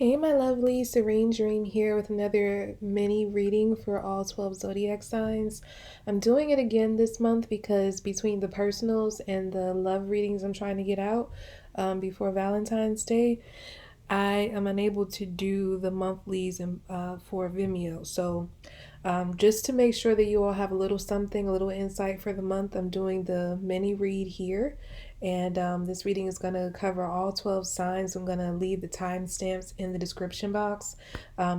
Hey, my lovely Serene Dream here with another mini reading for all 12 zodiac signs. I'm doing it again this month because between the personals and the love readings I'm trying to get out before Valentine's Day, I am unable to do the monthlies for Vimeo. So, just to make sure that you all have a little something, a little insight for the month, I'm doing the mini read here. And this reading is going to cover all 12 signs. I'm going to leave the timestamps in the description box.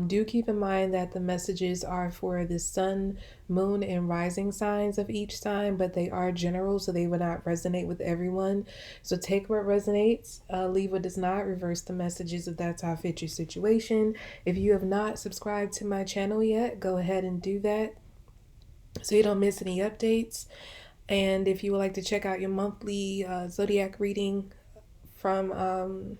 Do keep in mind that the messages are for the sun, moon, and rising signs of each sign, but they are general, so they will not resonate with everyone. So take what resonates, leave what does not, reverse the messages if that's how fit your situation. If you have not subscribed to my channel yet, go ahead and do that so you don't miss any updates. And if you would like to check out your monthly zodiac reading from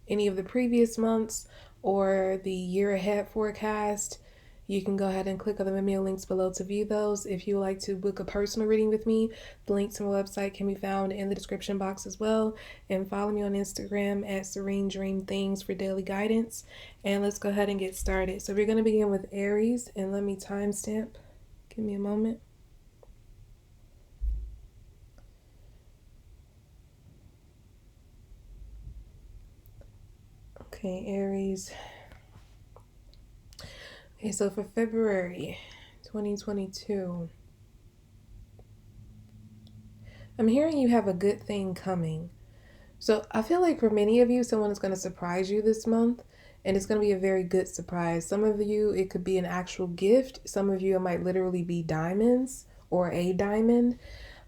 any of the previous months or the year ahead forecast, you can go ahead and click on the Vimeo links below to view those. If you would like to book a personal reading with me, the link to my website can be found in the description box as well. And follow me on Instagram at Serene Dream Things for daily guidance. And let's go ahead and get started. So we're going to begin with Aries, and let me timestamp. Give me a moment. Okay, Aries. Okay, so for February 2022, I'm hearing you have a good thing coming. So I feel like for many of you, someone is going to surprise you this month, and it's going to be a very good surprise. Some of you, it could be an actual gift. Some of you, it might literally be diamonds or a diamond.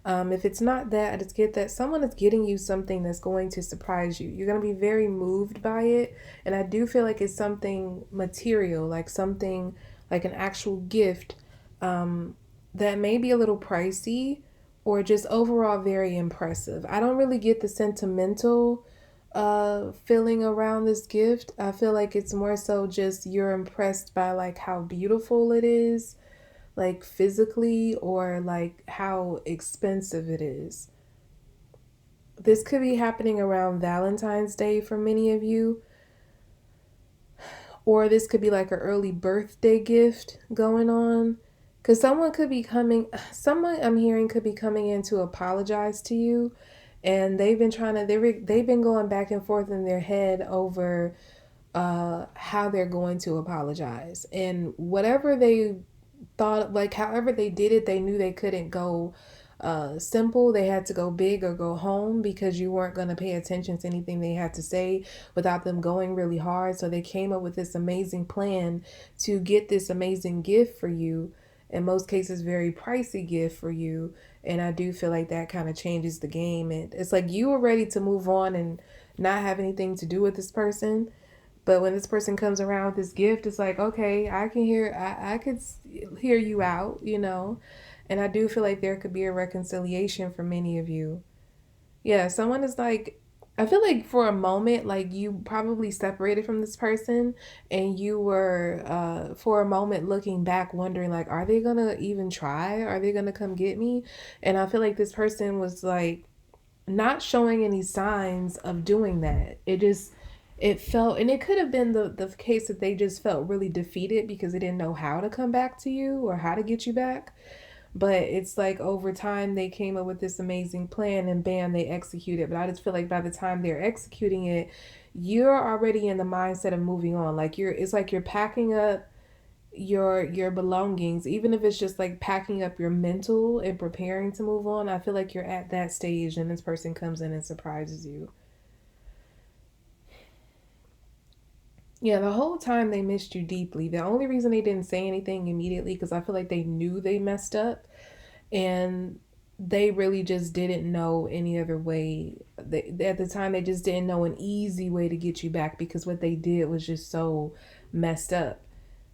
If it's not that, I just get that someone is getting you something that's going to surprise you. You're going to be very moved by it. And I do feel like it's something material, like something like an actual gift that may be a little pricey or just overall very impressive. I don't really get the sentimental feeling around this gift. I feel like it's more so just you're impressed by like how beautiful it is, like physically, or like how expensive it is. This could be happening around Valentine's Day for many of you, or this could be like an early birthday gift going on, because someone I'm hearing could be coming in to apologize to you, and they've been going back and forth in their head over how they're going to apologize, and whatever they thought, like however they did it, they knew they couldn't go simple. They had to go big or go home because you weren't going to pay attention to anything they had to say without them going really hard. So they came up with this amazing plan to get this amazing gift for you, in most cases very pricey gift for you. And I do feel like that kind of changes the game. And it's like you were ready to move on and not have anything to do with this person, but when this person comes around with this gift, it's like, okay, I could hear you out, you know? And I do feel like there could be a reconciliation for many of you. Yeah, someone is like, I feel like for a moment, like you probably separated from this person and you were, for a moment looking back, wondering like, are they gonna even try? Are they gonna come get me? And I feel like this person was like, not showing any signs of doing that. It felt, and it could have been the case that they just felt really defeated because they didn't know how to come back to you or how to get you back. But it's like over time they came up with this amazing plan and bam, they execute it. But I just feel like by the time they're executing it, you're already in the mindset of moving on. Like it's like you're packing up your belongings, even if it's just like packing up your mental and preparing to move on. I feel like you're at that stage and this person comes in and surprises you. Yeah, the whole time they missed you deeply. The only reason they didn't say anything immediately because I feel like they knew they messed up, and they really just didn't know any other way. At the time, they just didn't know an easy way to get you back because what they did was just so messed up.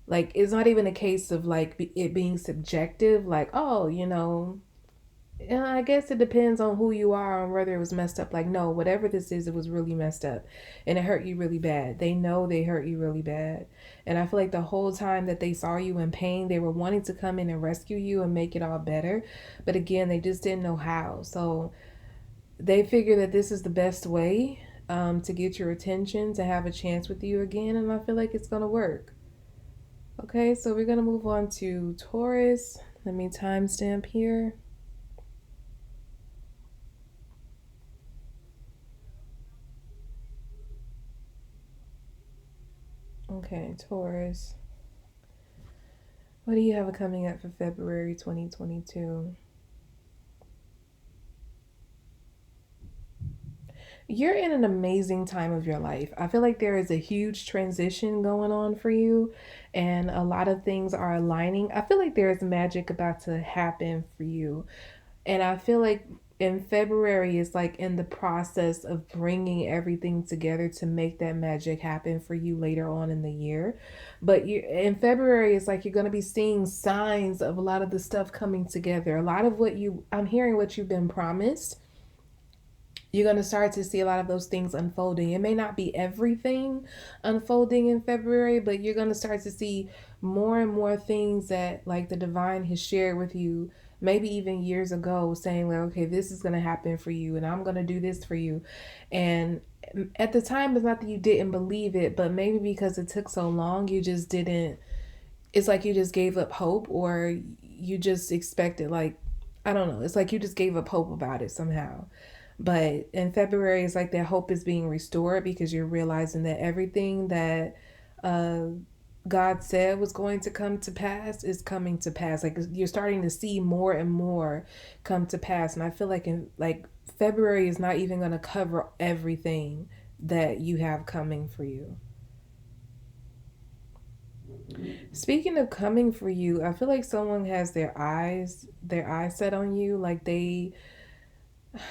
Like, it's not even a case of like it being subjective, like, oh, yeah, I guess it depends on who you are and whether it was messed up. Like, no, whatever this is, it was really messed up and it hurt you really bad. They know they hurt you really bad. And I feel like the whole time that they saw you in pain, they were wanting to come in and rescue you and make it all better. But again, they just didn't know how. So they figure that this is the best way to get your attention, to have a chance with you again, and I feel like it's gonna work. Okay, so we're gonna move on to Taurus. Let me timestamp here. Okay, Taurus. What do you have coming up for February 2022? You're in an amazing time of your life. I feel like there is a huge transition going on for you, and a lot of things are aligning. I feel like there is magic about to happen for you. And I feel like in February is like in the process of bringing everything together to make that magic happen for you later on in the year. But you in February is like you're going to be seeing signs of a lot of the stuff coming together. A lot of what you I'm hearing what you've been promised, you're going to start to see a lot of those things unfolding. It may not be everything unfolding in February, but you're going to start to see more and more things that like the divine has shared with you, maybe even years ago, saying like, okay, this is going to happen for you and I'm going to do this for you. And at the time, it's not that you didn't believe it, but maybe because it took so long, you just didn't, it's like you just gave up hope, or you just expected, like, I don't know, it's like you just gave up hope about it somehow. But in February, it's like that hope is being restored because you're realizing that everything that uh, God said was going to come to pass is coming to pass. Like you're starting to see more and more come to pass. And I feel like in like February is not even going to cover everything that you have coming for you. Speaking of coming for you, I feel like someone has their eyes set on you. Like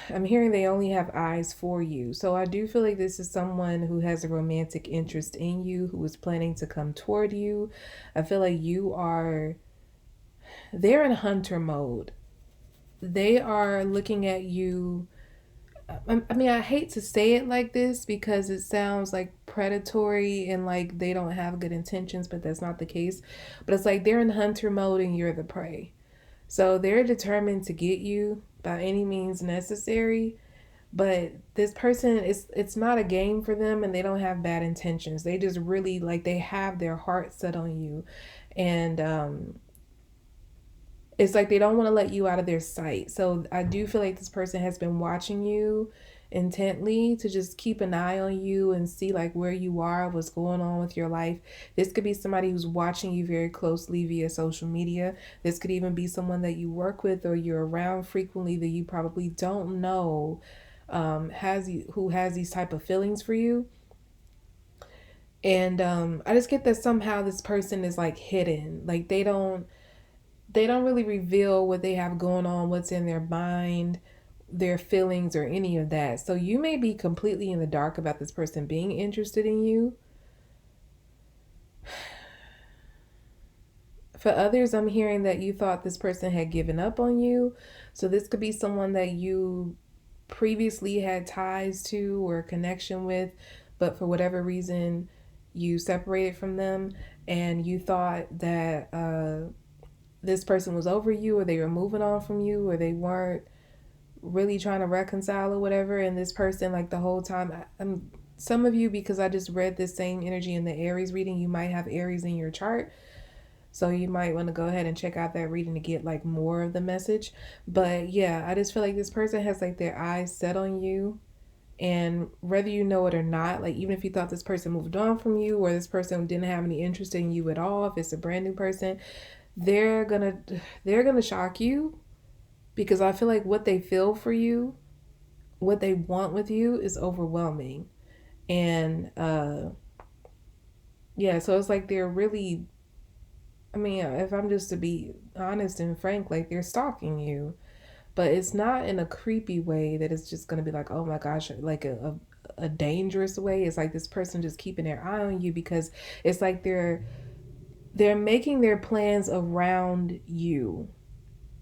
I'm hearing they only have eyes for you. So I do feel like this is someone who has a romantic interest in you, who is planning to come toward you. I feel like they're in hunter mode. They are looking at you. I mean, I hate to say it like this because it sounds like predatory and like they don't have good intentions, but that's not the case. But it's like they're in hunter mode and you're the prey. So they're determined to get you by any means necessary. But this person, it's not a game for them, and they don't have bad intentions. They just really like they have their heart set on you, and it's like they don't want to let you out of their sight. So I do feel like this person has been watching you intently to just keep an eye on you and see like where you are, what's going on with your life. This could be somebody who's watching you very closely via social media. This could even be someone that you work with or you're around frequently that you probably don't know who has these type of feelings for you. And I just get that somehow this person is like hidden, like they don't really reveal what they have going on, what's in their mind, their feelings, or any of that. So you may be completely in the dark about this person being interested in you. For others, I'm hearing that you thought this person had given up on you. So this could be someone that you previously had ties to or connection with, but for whatever reason, you separated from them and you thought that this person was over you, or they were moving on from you, or they weren't really trying to reconcile or whatever. And this person, like the whole time, I'm some of you, because I just read this same energy in the Aries reading, you might have Aries in your chart. So you might want to go ahead and check out that reading to get like more of the message. But yeah, I just feel like this person has like their eyes set on you. And whether you know it or not, like even if you thought this person moved on from you or this person didn't have any interest in you at all, if it's a brand new person, they're gonna they're gonna shock you, because I feel like what they feel for you, what they want with you is overwhelming. And yeah, so it's like they're really, I mean, if I'm just to be honest and frank, like they're stalking you, but it's not in a creepy way that it's just gonna be like, oh my gosh, like a dangerous way. It's like this person just keeping their eye on you because it's like they're making their plans around you.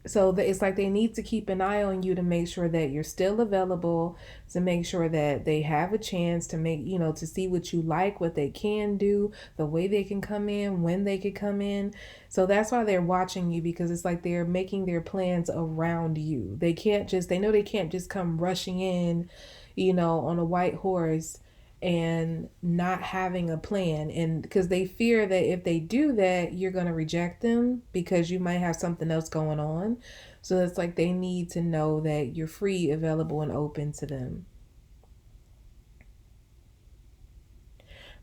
So it's like they need to keep an eye on you to make sure that you're still available, to make sure that they have a chance to make, to see what you like, what they can do, the way they can come in, when they could come in. So that's why they're watching you, because it's like they're making their plans around you. They know they can't just come rushing in, on a white horse and not having a plan. And because they fear that if they do that, you're going to reject them because you might have something else going on. So it's like they need to know that you're free, available, and open to them.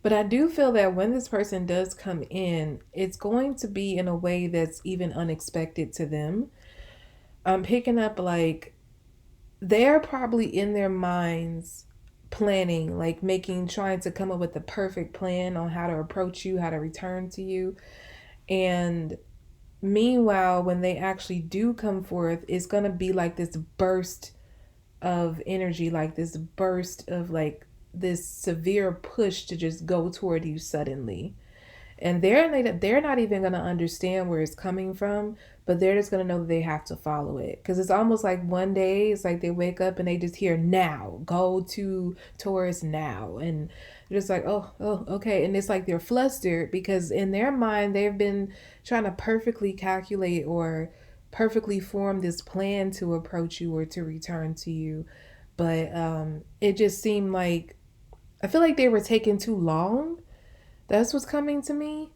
But I do feel that when this person does come in, it's going to be in a way that's even unexpected to them. I'm picking up like they're probably in their minds planning, like trying to come up with the perfect plan on how to approach you, how to return to you. And meanwhile, when they actually do come forth, it's going to be like this burst of energy, like this burst of like this severe push to just go toward you suddenly. And they're not even going to understand where it's coming from, but they're just going to know that they have to follow it, because it's almost like one day it's like they wake up and they just hear, now go to Taurus now, and they're just like, oh okay. And it's like they're flustered because in their mind they've been trying to perfectly calculate or perfectly form this plan to approach you or to return to you. But it just seemed like, I feel like they were taking too long. That's what's coming to me.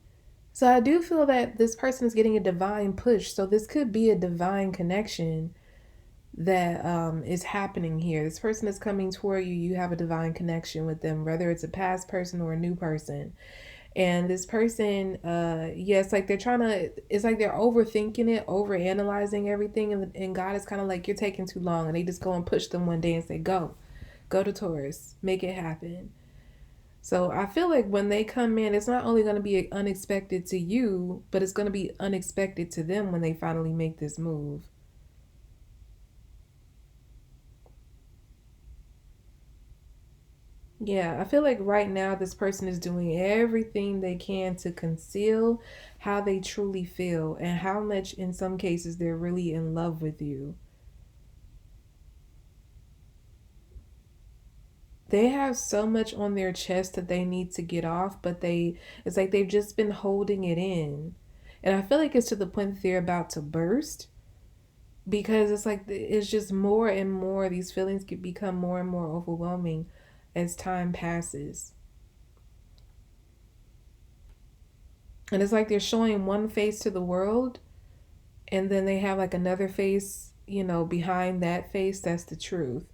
So I do feel that this person is getting a divine push. So this could be a divine connection that is happening here. This person is coming toward you. You have a divine connection with them, whether it's a past person or a new person. And this person, yes, like they're trying to, it's like they're overthinking it, over analyzing everything. And God is kind of like, you're taking too long. And they just go and push them one day and say, go to Taurus, make it happen. So I feel like when they come in, it's not only going to be unexpected to you, but it's going to be unexpected to them when they finally make this move. Yeah, I feel like right now this person is doing everything they can to conceal how they truly feel and how much, in some cases, they're really in love with you. They have so much on their chest that they need to get off, but it's like they've just been holding it in. And I feel like it's to the point that they're about to burst, because it's like it's just more and more, these feelings could become more and more overwhelming as time passes. And it's like they're showing one face to the world, and then they have like another face, behind that face that's the truth.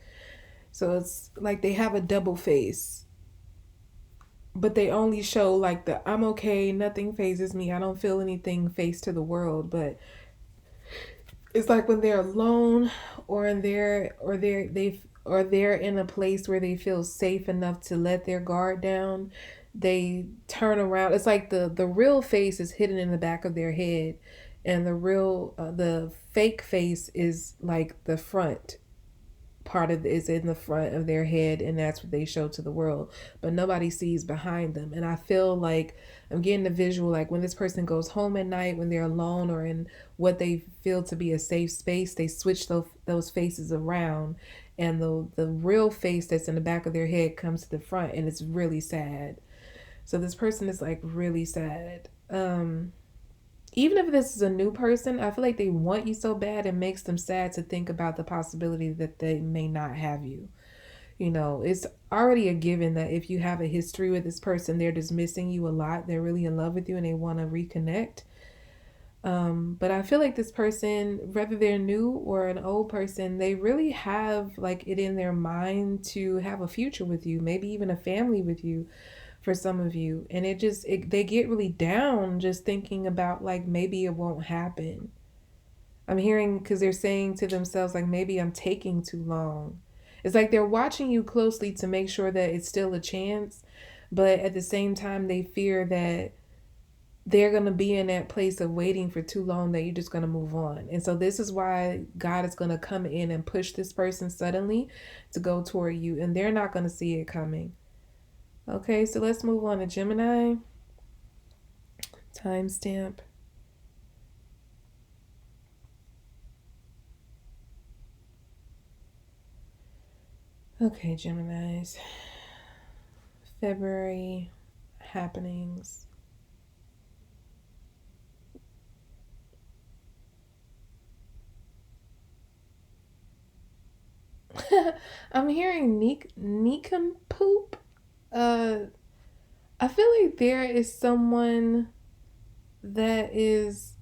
So it's like they have a double face, but they only show like the I'm okay, nothing phases me, I don't feel anything face to the world. But it's like when they're alone, or in their or they're in a place where they feel safe enough to let their guard down, they turn around. It's like the real face is hidden in the back of their head, and the fake face is like the front part of is in the front of their head, and that's what they show to the world, but nobody sees behind them. And I feel like I'm getting the visual, like when this person goes home at night, when they're alone or in what they feel to be a safe space, they switch those faces around, and the real face that's in the back of their head comes to the front, and it's really sad. So this person is like really sad. Even if this is a new person, I feel like they want you so bad it makes them sad to think about the possibility that they may not have you. It's already a given that if you have a history with this person, they're dismissing you a lot. They're really in love with you and they want to reconnect. But I feel like this person, whether they're new or an old person, they really have like it in their mind to have a future with you, maybe even a family with you for some of you. And they get really down just thinking about like maybe it won't happen. I'm hearing, because they're saying to themselves like, maybe I'm taking too long. It's like they're watching you closely to make sure that it's still a chance, but at the same time they fear that they're going to be in that place of waiting for too long, that you're just going to move on. And so this is why God is going to come in and push this person suddenly to go toward you, and they're not going to see it coming. Okay, so let's move on to Gemini. Timestamp. Okay, Geminis. February happenings. I'm hearing nincompoop. Uh, I feel like there is someone that is.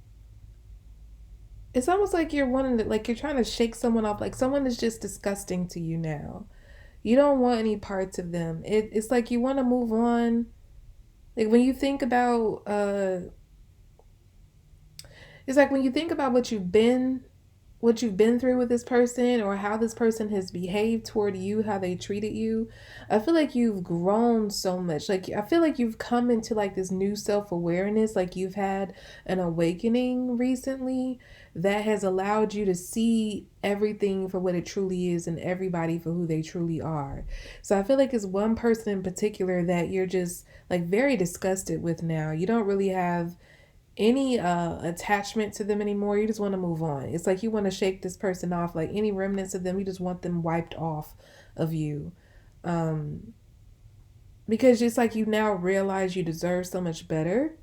It's almost like you're wanting to, like you're trying to shake someone off. Like someone is just disgusting to you now. You don't want any parts of them. It's like you want to move on. Like when you think about, it's like when you think about what you've been through with this person or how this person has behaved toward you, how they treated you. I feel like you've grown so much. Like I feel like you've come into like this new self-awareness, like you've had an awakening recently that has allowed you to see everything for what it truly is and everybody for who they truly are. So I feel like it's one person in particular that you're just like very disgusted with now. You don't really have any attachment to them anymore. You just want to move on. It's like you want to shake this person off. Like any remnants of them, you just want them wiped off of you. um because it's like you now realize you deserve so much better.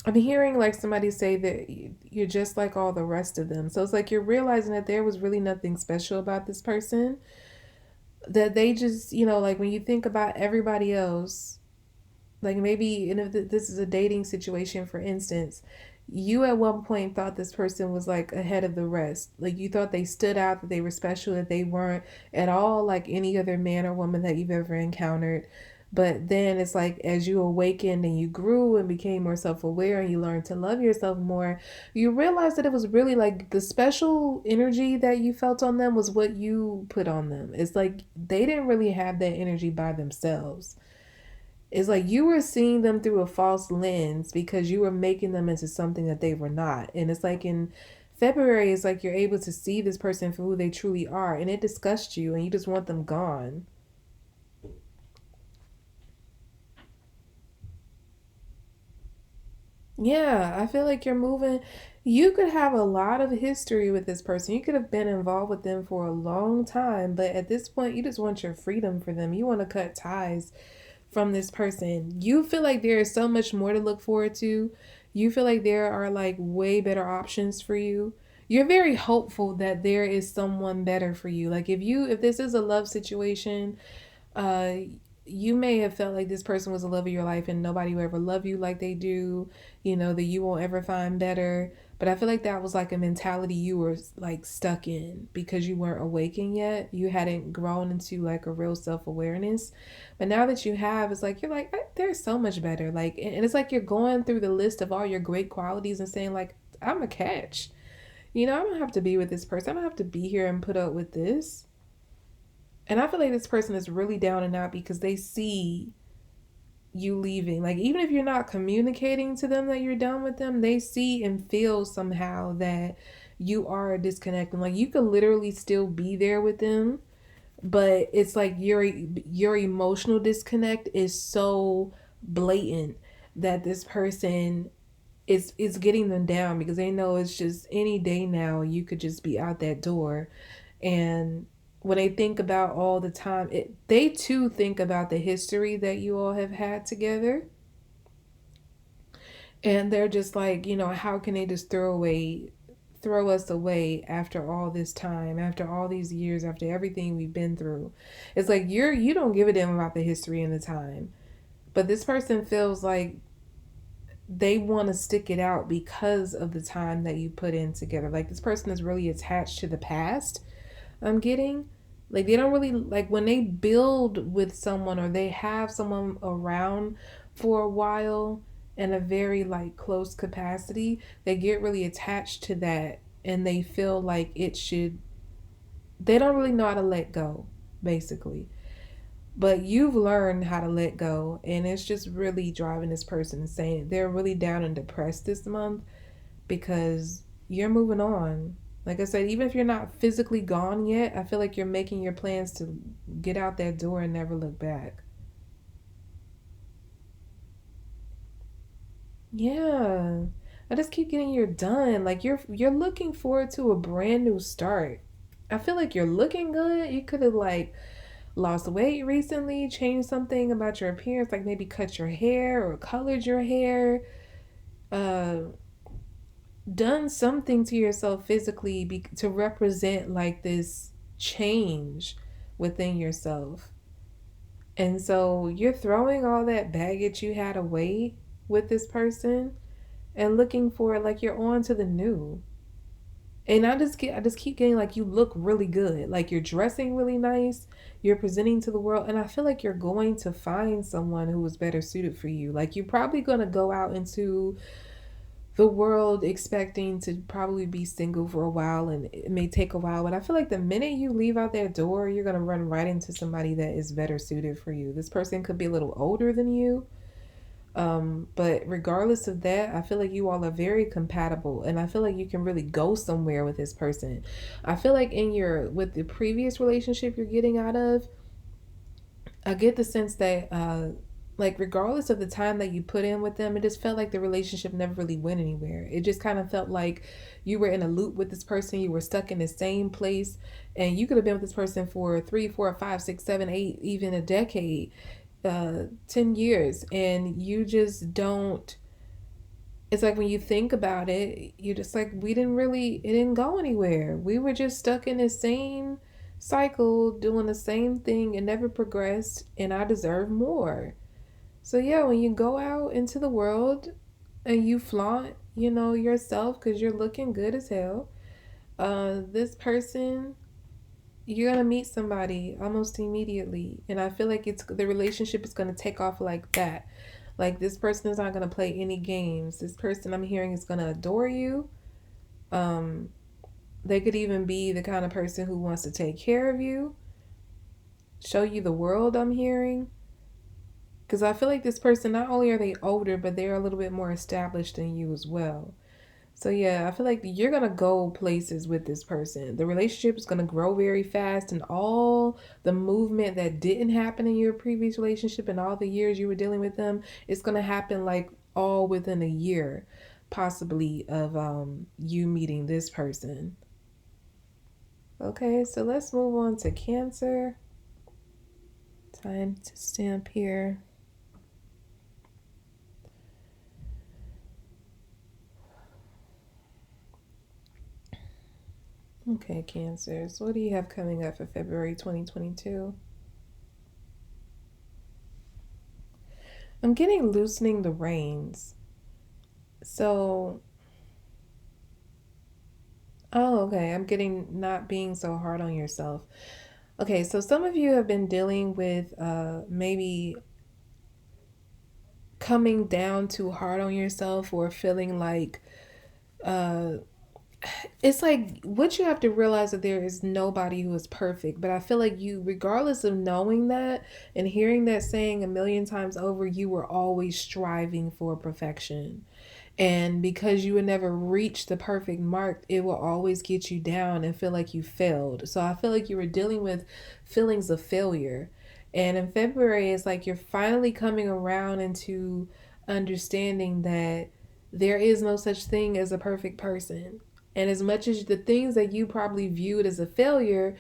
I'm hearing like somebody say that you're just like all the rest of them. So it's like you're realizing that there was really nothing special about this person, that they just, like when you think about everybody else. Like maybe, and if this is a dating situation, for instance, you at one point thought this person was like ahead of the rest. Like you thought they stood out, that they were special, that they weren't at all like any other man or woman that you've ever encountered. But then it's like as you awakened and you grew and became more self aware and you learned to love yourself more, you realized that it was really like the special energy that you felt on them was what you put on them. It's like they didn't really have that energy by themselves. It's like you were seeing them through a false lens because you were making them into something that they were not. And it's like in February, it's like you're able to see this person for who they truly are, and it disgusts you and you just want them gone. Yeah, I feel like you're moving. You could have a lot of history with this person. You could have been involved with them for a long time, but at this point, you just want your freedom for them. You want to cut ties from this person. You feel like there is so much more to look forward to. You feel like there are like way better options for you. You're very hopeful that there is someone better for you. Like if this is a love situation, uh you may have felt like this person was the love of your life and nobody will ever love you like they do, that you won't ever find better. But I feel like that was like a mentality you were like stuck in because you weren't awakened yet. You hadn't grown into like a real self-awareness. But now that you have, it's like you're like, there's so much better. Like, and it's like you're going through the list of all your great qualities and saying like, I'm a catch. I don't have to be with this person. I don't have to be here and put up with this. And I feel like this person is really down and out because they see you leaving. Like, even if you're not communicating to them that you're done with them, they see and feel somehow that you are disconnecting. Like, you could literally still be there with them, but it's like your emotional disconnect is so blatant that this person is getting them down because they know it's just any day now you could just be out that door. And when they think about all the time, they too think about the history that you all have had together. And they're just like, how can they just throw us away after all this time, after all these years, after everything we've been through. It's like you don't give a damn about the history and the time. But this person feels like they want to stick it out because of the time that you put in together. Like this person is really attached to the past. I'm getting like they don't really like when they build with someone or they have someone around for a while in a very like close capacity, they get really attached to that and they feel like they don't really know how to let go, basically. But you've learned how to let go, and it's just really driving this person insane. They're really down and depressed this month because you're moving on. Like I said, even if you're not physically gone yet, I feel like you're making your plans to get out that door and never look back. Yeah. I just keep getting you're done. Like you're looking forward to a brand new start. I feel like you're looking good. You could have like lost weight recently, changed something about your appearance, like maybe cut your hair or colored your hair. Uh done something to yourself physically to represent like this change within yourself. And so you're throwing all that baggage you had away with this person and looking for like you're on to the new. And I just keep getting like you look really good. Like you're dressing really nice, you're presenting to the world, and I feel like you're going to find someone who is better suited for you. Like you're probably going to go out into the world expecting to probably be single for a while, and it may take a while, but I feel like the minute you leave out that door, you're going to run right into somebody that is better suited for you. This person could be a little older than you. But regardless of that, I feel like you all are very compatible, and I feel like you can really go somewhere with this person. I feel like with the previous relationship you're getting out of, I get the sense that like regardless of the time that you put in with them, it just felt like the relationship never really went anywhere. It just kind of felt like you were in a loop with this person, you were stuck in the same place, and you could have been with this person for 3, 4, 5, 6, 7, 8, even a decade, 10 years, and you just don't. It's like when you think about it, you're just like, it didn't go anywhere. We were just stuck in the same cycle, doing the same thing and never progressed, and I deserve more. So yeah, when you go out into the world and you flaunt, yourself because you're looking good as hell, this person, you're gonna meet somebody almost immediately, and I feel like it's the relationship is gonna take off like that. Like this person is not gonna play any games. This person I'm hearing is gonna adore you. Um, they could even be the kind of person who wants to take care of you, show you the world. I'm hearing. Because I feel like this person, not only are they older, but they're a little bit more established than you as well. So yeah, I feel like you're gonna go places with this person. The relationship is gonna grow very fast, and all the movement that didn't happen in your previous relationship and all the years you were dealing with them, it's gonna happen like all within a year, possibly of you meeting this person. Okay, so let's move on to Cancer. Time to stamp here. Okay, Cancer. So what do you have coming up for February 2022? I'm getting loosening the reins. So, oh, okay. I'm getting not being so hard on yourself. Okay, so some of you have been dealing with maybe coming down too hard on yourself or feeling like uh it's like what you have to realize that there is nobody who is perfect, but I feel like you, regardless of knowing that and hearing that saying a million times over, you were always striving for perfection. And because you would never reach the perfect mark, it will always get you down and feel like you failed. So I feel like you were dealing with feelings of failure. And in February, it's like you're finally coming around into understanding that there is no such thing as a perfect person. And as much as the things that you probably viewed as a failure,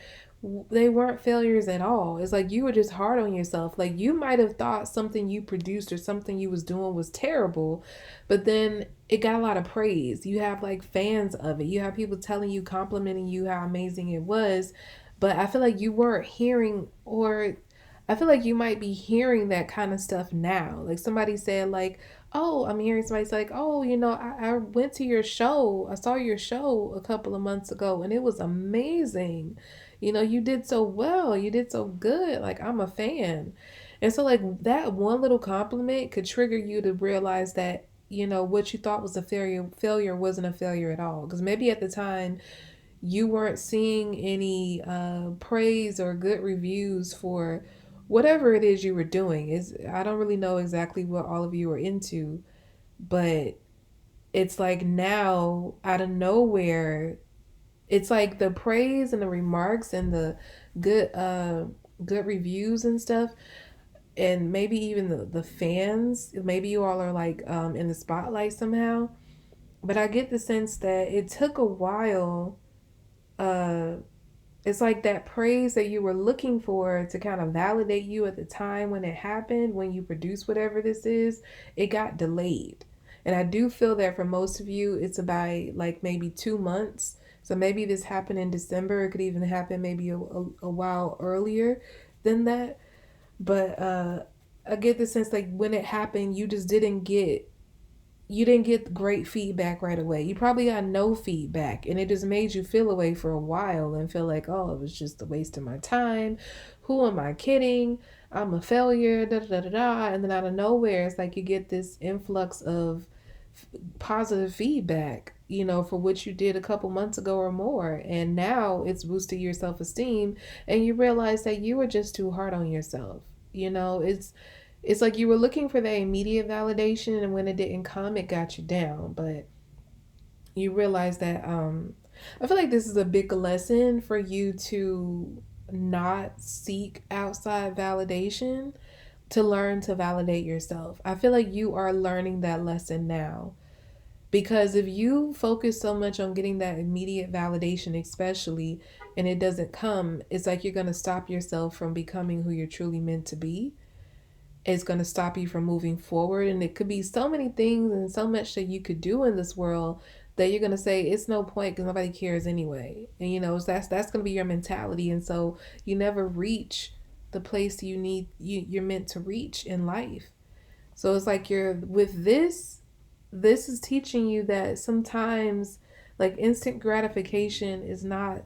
they weren't failures at all. It's like you were just hard on yourself. Like you might have thought something you produced or something you was doing was terrible, but then it got a lot of praise. You have like fans of it. You have people telling you, complimenting you how amazing it was. But I feel like you weren't hearing, or I feel like you might be hearing that kind of stuff now. Like somebody said, like, oh, I'm hearing somebody say, like, oh, I went to your show. I saw your show a couple of months ago and it was amazing. You did so well. You did so good. Like, I'm a fan. And so, like, that one little compliment could trigger you to realize that, what you thought was a failure wasn't a failure at all. Because maybe at the time, you weren't seeing any praise or good reviews for whatever it is you were doing. Is I don't really know exactly what all of you are into, but it's like now out of nowhere, it's like the praise and the remarks and the good good reviews and stuff, and maybe even the fans, maybe you all are like in the spotlight somehow. But I get the sense that it took a while. uh it's like that praise that you were looking for to kind of validate you at the time when it happened, when you produced whatever this is, it got delayed. And I do feel that for most of you, it's about like maybe 2 months. So maybe this happened in December. It could even happen maybe a while earlier than that. But I get the sense like when it happened, you didn't get great feedback right away. You probably got no feedback, and it just made you feel away for a while and feel like, oh, it was just a waste of my time. Who am I kidding? I'm a failure. Da da da da. And then out of nowhere, it's like you get this influx of positive feedback, for what you did a couple months ago or more. And now it's boosted your self esteem, and you realize that you were just too hard on yourself. It's like you were looking for that immediate validation, and when it didn't come, it got you down. But you realize that I feel like this is a big lesson for you to not seek outside validation, to learn to validate yourself. I feel like you are learning that lesson now. Because if you focus so much on getting that immediate validation, especially, and it doesn't come, it's like you're going to stop yourself from becoming who you're truly meant to be. It's going to stop you from moving forward. And it could be so many things and so much that you could do in this world that you're going to say it's no point because nobody cares anyway. And that's going to be your mentality. And so you never reach the place you're meant to reach in life. So it's like you're with this is teaching you that sometimes like instant gratification is not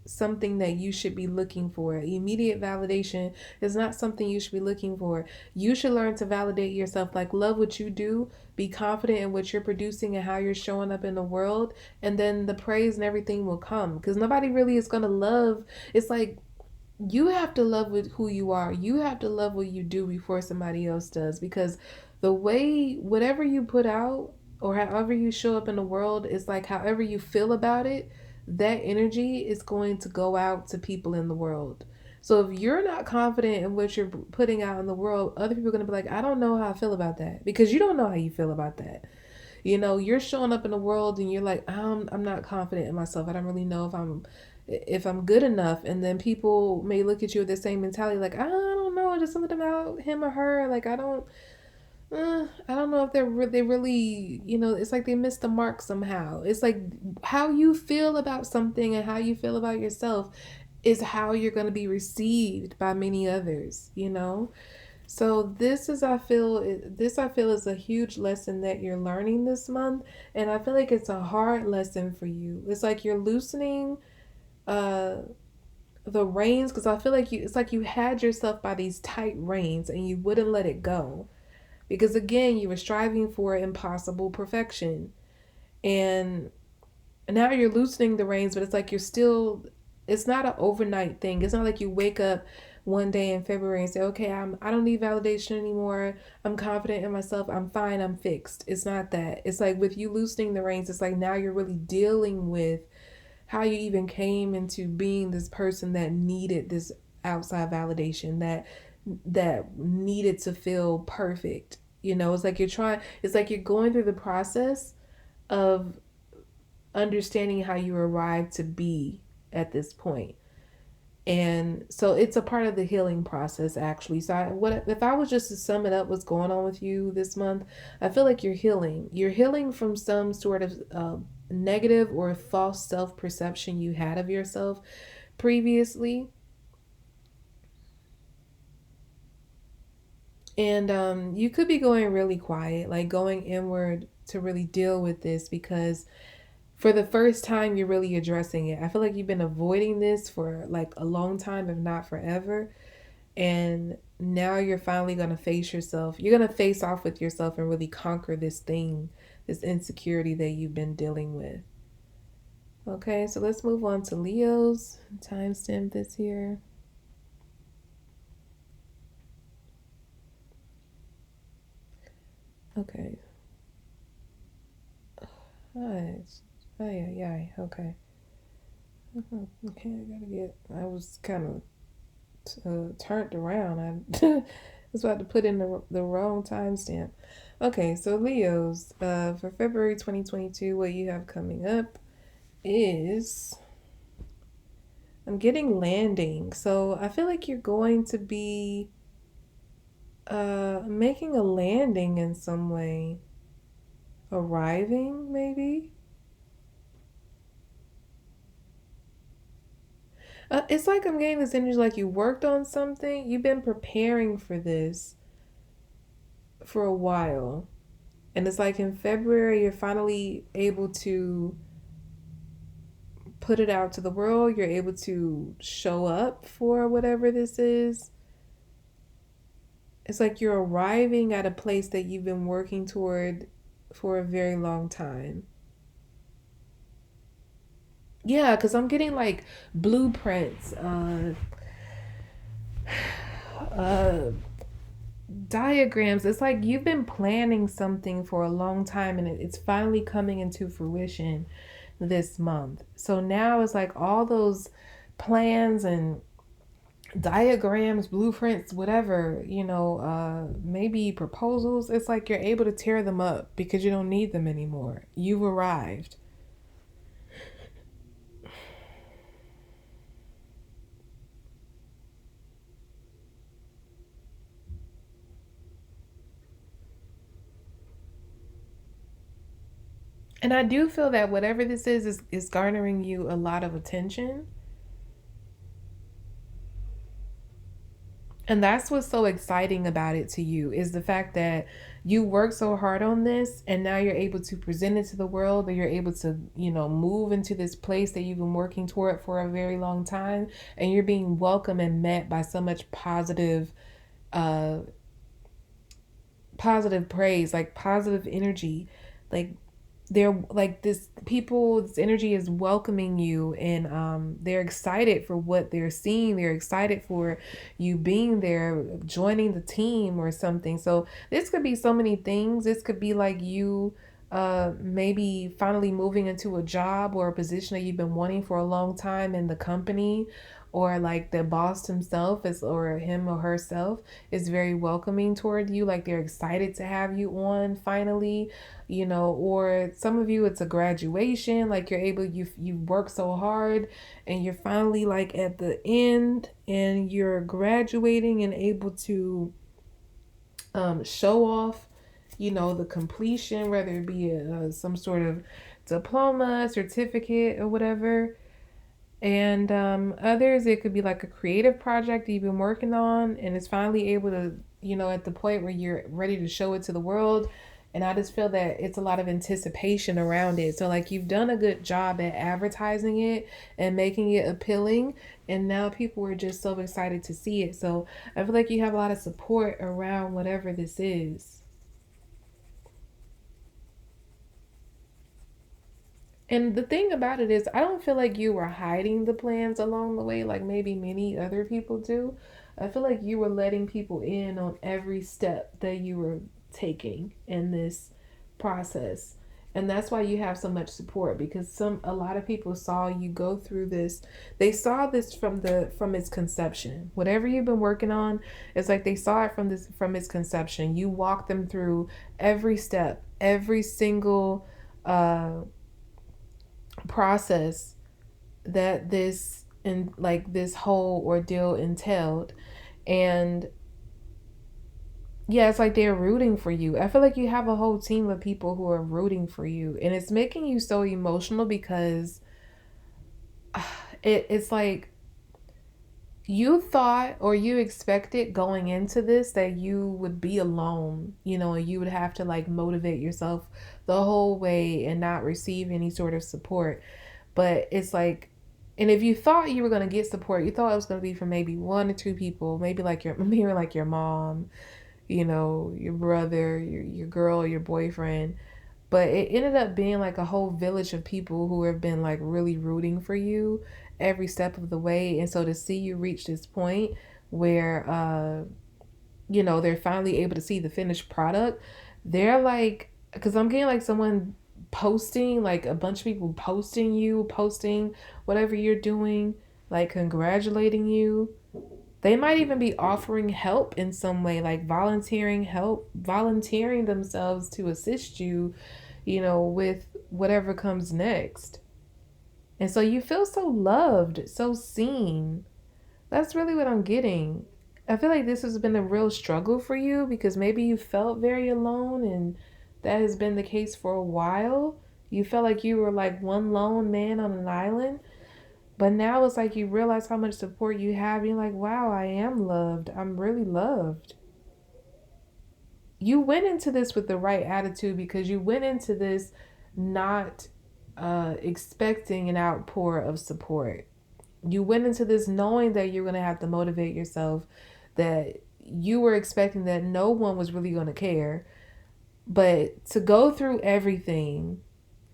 something that you should be looking for. Immediate validation is not something you should be looking for. You should learn to validate yourself, like love what you do, be confident in what you're producing and how you're showing up in the world, and then the praise and everything will come, because nobody really is going to love. It's like you have to love with who you are. You have to love what you do before somebody else does, because the way whatever you put out or however you show up in the world is like however you feel about it, that energy is going to go out to people in the world. So if you're not confident in what you're putting out in the world, other people are going to be like, I don't know how I feel about that, because you don't know how you feel about that. You're showing up in the world and you're like, I'm not confident in myself. I don't really know if I'm good enough. And then people may look at you with the same mentality, like, I don't know, just something about him or her. Like, I don't know if they really, it's like they missed the mark somehow. It's like how you feel about something and how you feel about yourself is how you're going to be received by many others. So this I feel is a huge lesson that you're learning this month, and I feel like it's a hard lesson for you. It's like you're loosening uh the reins, because I feel like it's like you had yourself by these tight reins and you wouldn't let it go, because again you were striving for impossible perfection, and now you're loosening the reins, but it's like it's not an overnight thing. It's not like you wake up one day in February and say, okay, I don't need validation anymore. I'm confident in myself. I'm fine. I'm fixed. It's not that. It's like with you loosening the reins, it's like now you're really dealing with how you even came into being this person that needed this outside validation, that needed to feel perfect. It's like you're going through the process of understanding how you arrived to be at this point. And so it's a part of the healing process, actually. So if I was just to sum it up, what's going on with you this month, I feel like you're healing. You're healing from some sort of negative or false self-perception you had of yourself previously. And you could be going really quiet, like going inward to really deal with this, because for the first time you're really addressing it. I feel like you've been avoiding this for like a long time, if not forever. And now you're finally going to face yourself. You're going to face off with yourself and really conquer this thing, this insecurity that you've been dealing with. Okay, so let's move on to Leo's. Timestamp this here. Okay. Yeah. Okay. Okay, I was kind of turned around. I was about to put in the wrong timestamp. Okay, so Leo's, for February 2022, what you have coming up is, I'm getting landing. So I feel like you're going to be making a landing in some way. arriving, maybe. It's like I'm getting this energy like you worked on something. You've been preparing for this for a while. And it's like in February, you're finally able to put it out to the world. You're able to show up for whatever this is. It's like you're arriving at a place that you've been working toward for a very long time. Yeah, because I'm getting like blueprints, uh, diagrams. It's like you've been planning something for a long time and it's finally coming into fruition this month. So now it's like all those plans and diagrams, blueprints, whatever, maybe proposals. It's like you're able to tear them up because you don't need them anymore. You've arrived. And I do feel that whatever this is garnering you a lot of attention. And that's what's so exciting about it to you is the fact that you worked so hard on this and now you're able to present it to the world, and you're able to, move into this place that you've been working toward for a very long time, and you're being welcomed and met by so much uh positive praise, like positive energy. Like they're like this energy is welcoming you, and they're excited for what they're seeing. They're excited for you being there, joining the team or something. So this could be so many things. This could be like you maybe finally moving into a job or a position that you've been wanting for a long time in the company, or like the boss himself is, or him or herself is very welcoming toward you, like they're excited to have you on finally. Or some of you it's a graduation, like you work so hard and you're finally like at the end and you're graduating and able to show off, the completion, whether it be some sort of diploma, certificate, or whatever. And others, it could be like a creative project that you've been working on and it's finally able to, at the point where you're ready to show it to the world. And I just feel that it's a lot of anticipation around it. So, like, you've done a good job at advertising it and making it appealing. And now people are just so excited to see it. So, I feel like you have a lot of support around whatever this is. And the thing about it is, I don't feel like you were hiding the plans along the way, like maybe many other people do. I feel like you were letting people in on every step that you were taking in this process. And that's why you have so much support, because a lot of people saw you go through this. They saw this from its conception. Whatever you've been working on, it's like they saw it from its conception. You walked them through every step, every single process that this and like this whole ordeal entailed. And yeah, it's like they're rooting for you. I feel like you have a whole team of people who are rooting for you, and it's making you so emotional because it's like you thought or you expected going into this that you would be alone, and you would have to like motivate yourself the whole way and not receive any sort of support. But it's like, and if you thought you were going to get support, you thought it was going to be from maybe one or two people, maybe like your mom, your brother, your girl, your boyfriend. But it ended up being like a whole village of people who have been like really rooting for you every step of the way. And so to see you reach this point where they're finally able to see the finished product, they're like, because I'm getting like someone posting, like a bunch of people posting whatever you're doing, like congratulating you. They might even be offering help in some way, like volunteering themselves to assist you, with whatever comes next. And so you feel so loved, so seen. That's really what I'm getting. I feel like this has been a real struggle for you because maybe you felt very alone, and that has been the case for a while. You felt like you were like one lone man on an island. But now it's like you realize how much support you have. You're like, wow, I am loved. I'm really loved. You went into this with the right attitude because you went into this not expecting an outpour of support. You went into this knowing that you're going to have to motivate yourself, that you were expecting that no one was really going to care. But to go through everything,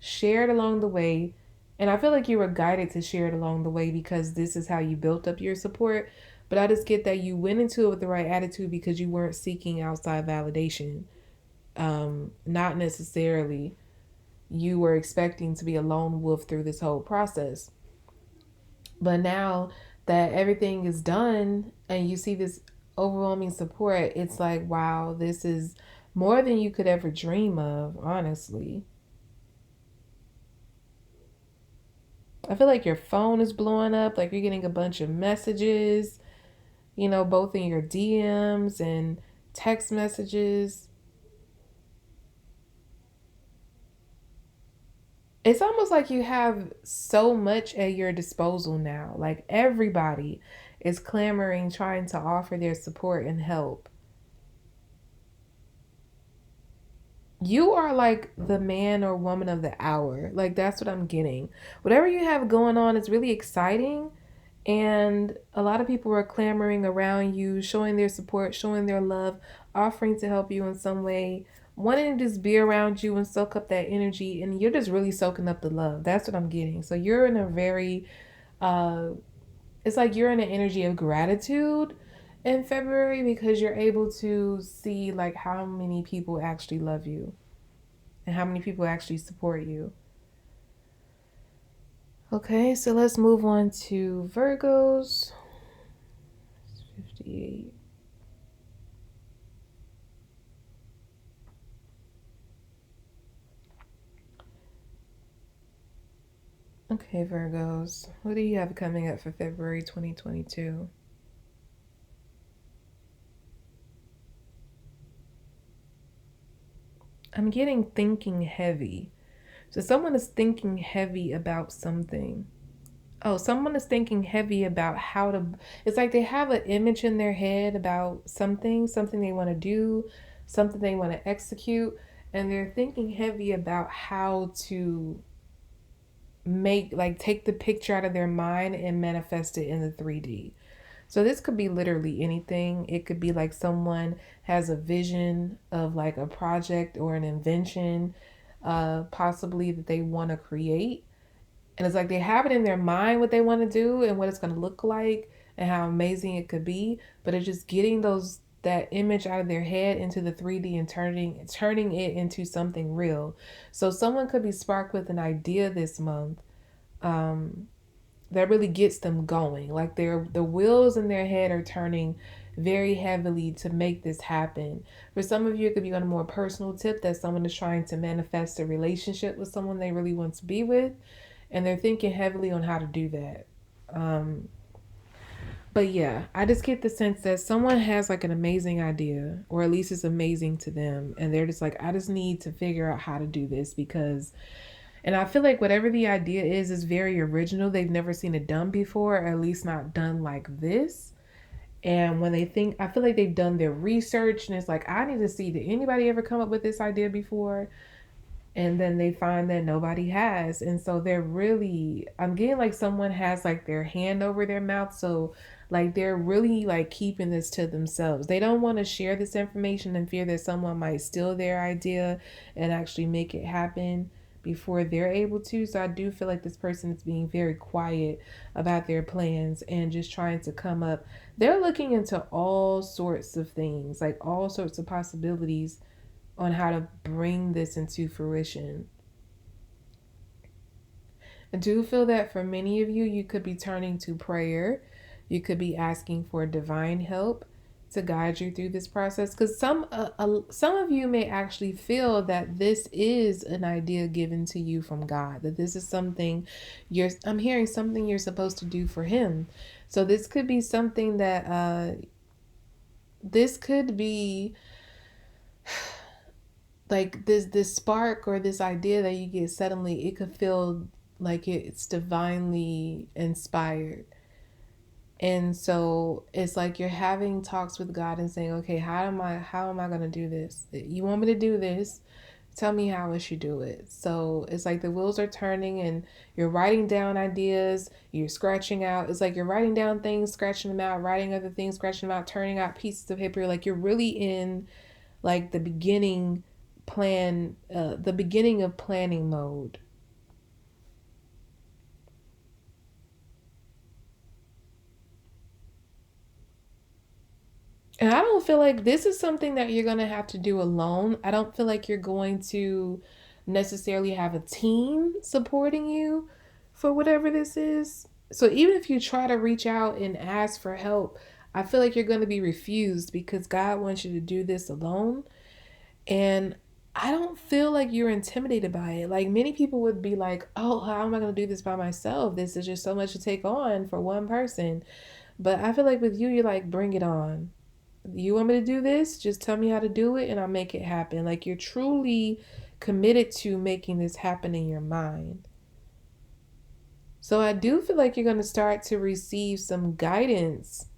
share it along the way, and I feel like you were guided to share it along the way because this is how you built up your support. But I just get that you went into it with the right attitude because you weren't seeking outside validation. Not necessarily you were expecting to be a lone wolf through this whole process. But now that everything is done and you see this overwhelming support, it's like, wow, this is more than you could ever dream of, honestly. I feel like your phone is blowing up, like you're getting a bunch of messages, both in your DMs and text messages. It's almost like you have so much at your disposal now. Like everybody is clamoring, trying to offer their support and help. You are like the man or woman of the hour. Like that's what I'm getting. Whatever you have going on is really exciting. And a lot of people are clamoring around you, showing their support, showing their love, offering to help you in some way, wanting to just be around you and soak up that energy. And you're just really soaking up the love. That's what I'm getting. So you're in a very, it's like you're in an energy of gratitude in February because you're able to see like how many people actually love you and how many people actually support you. Okay, so let's move on to Virgos. 58. Okay, Virgos, what do you have coming up for February 2022? I'm getting thinking heavy. So someone is thinking heavy about something. Oh, someone is thinking heavy about how to. It's like they have an image in their head about something they want to do, something they want to execute, and they're thinking heavy about how to take the picture out of their mind and manifest it in the 3D. So this could be literally anything. It could be like someone has a vision of like a project or an invention, possibly that they want to create. And it's like they have it in their mind what they want to do and what it's going to look like and how amazing it could be. But it's just getting that image out of their head into the 3D and turning it into something real. So someone could be sparked with an idea this month. That really gets them going. Like the wheels in their head are turning very heavily to make this happen. For some of you, it could be on a more personal tip that someone is trying to manifest a relationship with someone they really want to be with, and they're thinking heavily on how to do that. But yeah, I just get the sense that someone has like an amazing idea, or at least it's amazing to them, and they're just like, I just need to figure out how to do this because. And I feel like whatever the idea is very original. They've never seen it done before, or at least not done like this. And when they think, I feel like they've done their research and it's like, I need to see, did anybody ever come up with this idea before? And then they find that nobody has. And so they're really, I'm getting like someone has like their hand over their mouth. So like they're really like keeping this to themselves. They don't want to share this information and fear that someone might steal their idea and actually make it happen before they're able to. So I do feel like this person is being very quiet about their plans and just trying to come up. They're looking into all sorts of things, like all sorts of possibilities on how to bring this into fruition. I do feel that for many of you, you could be turning to prayer. You could be asking for divine help to guide you through this process, because some of you may actually feel that this is an idea given to you from God, that this is something I'm hearing something you're supposed to do for him. So this could be something that this could be like this spark or this idea that you get suddenly, it could feel like it's divinely inspired. And so it's like you're having talks with God and saying, okay, how am I going to do this? You want me to do this? Tell me how I should do it. So it's like the wheels are turning and you're writing down ideas, you're scratching out. It's like you're writing down things, scratching them out, writing other things, scratching them out, turning out pieces of paper. Like you're really in like the beginning of planning mode. And I don't feel like this is something that you're going to have to do alone. I don't feel like you're going to necessarily have a team supporting you for whatever this is. So even if you try to reach out and ask for help, I feel like you're going to be refused because God wants you to do this alone. And I don't feel like you're intimidated by it. Like many people would be like, oh, how am I going to do this by myself? This is just so much to take on for one person. But I feel like with you, you're like, bring it on. You want me to do this? Just tell me how to do it and I'll make it happen. Like you're truly committed to making this happen in your mind. So I do feel like you're going to start to receive some guidance,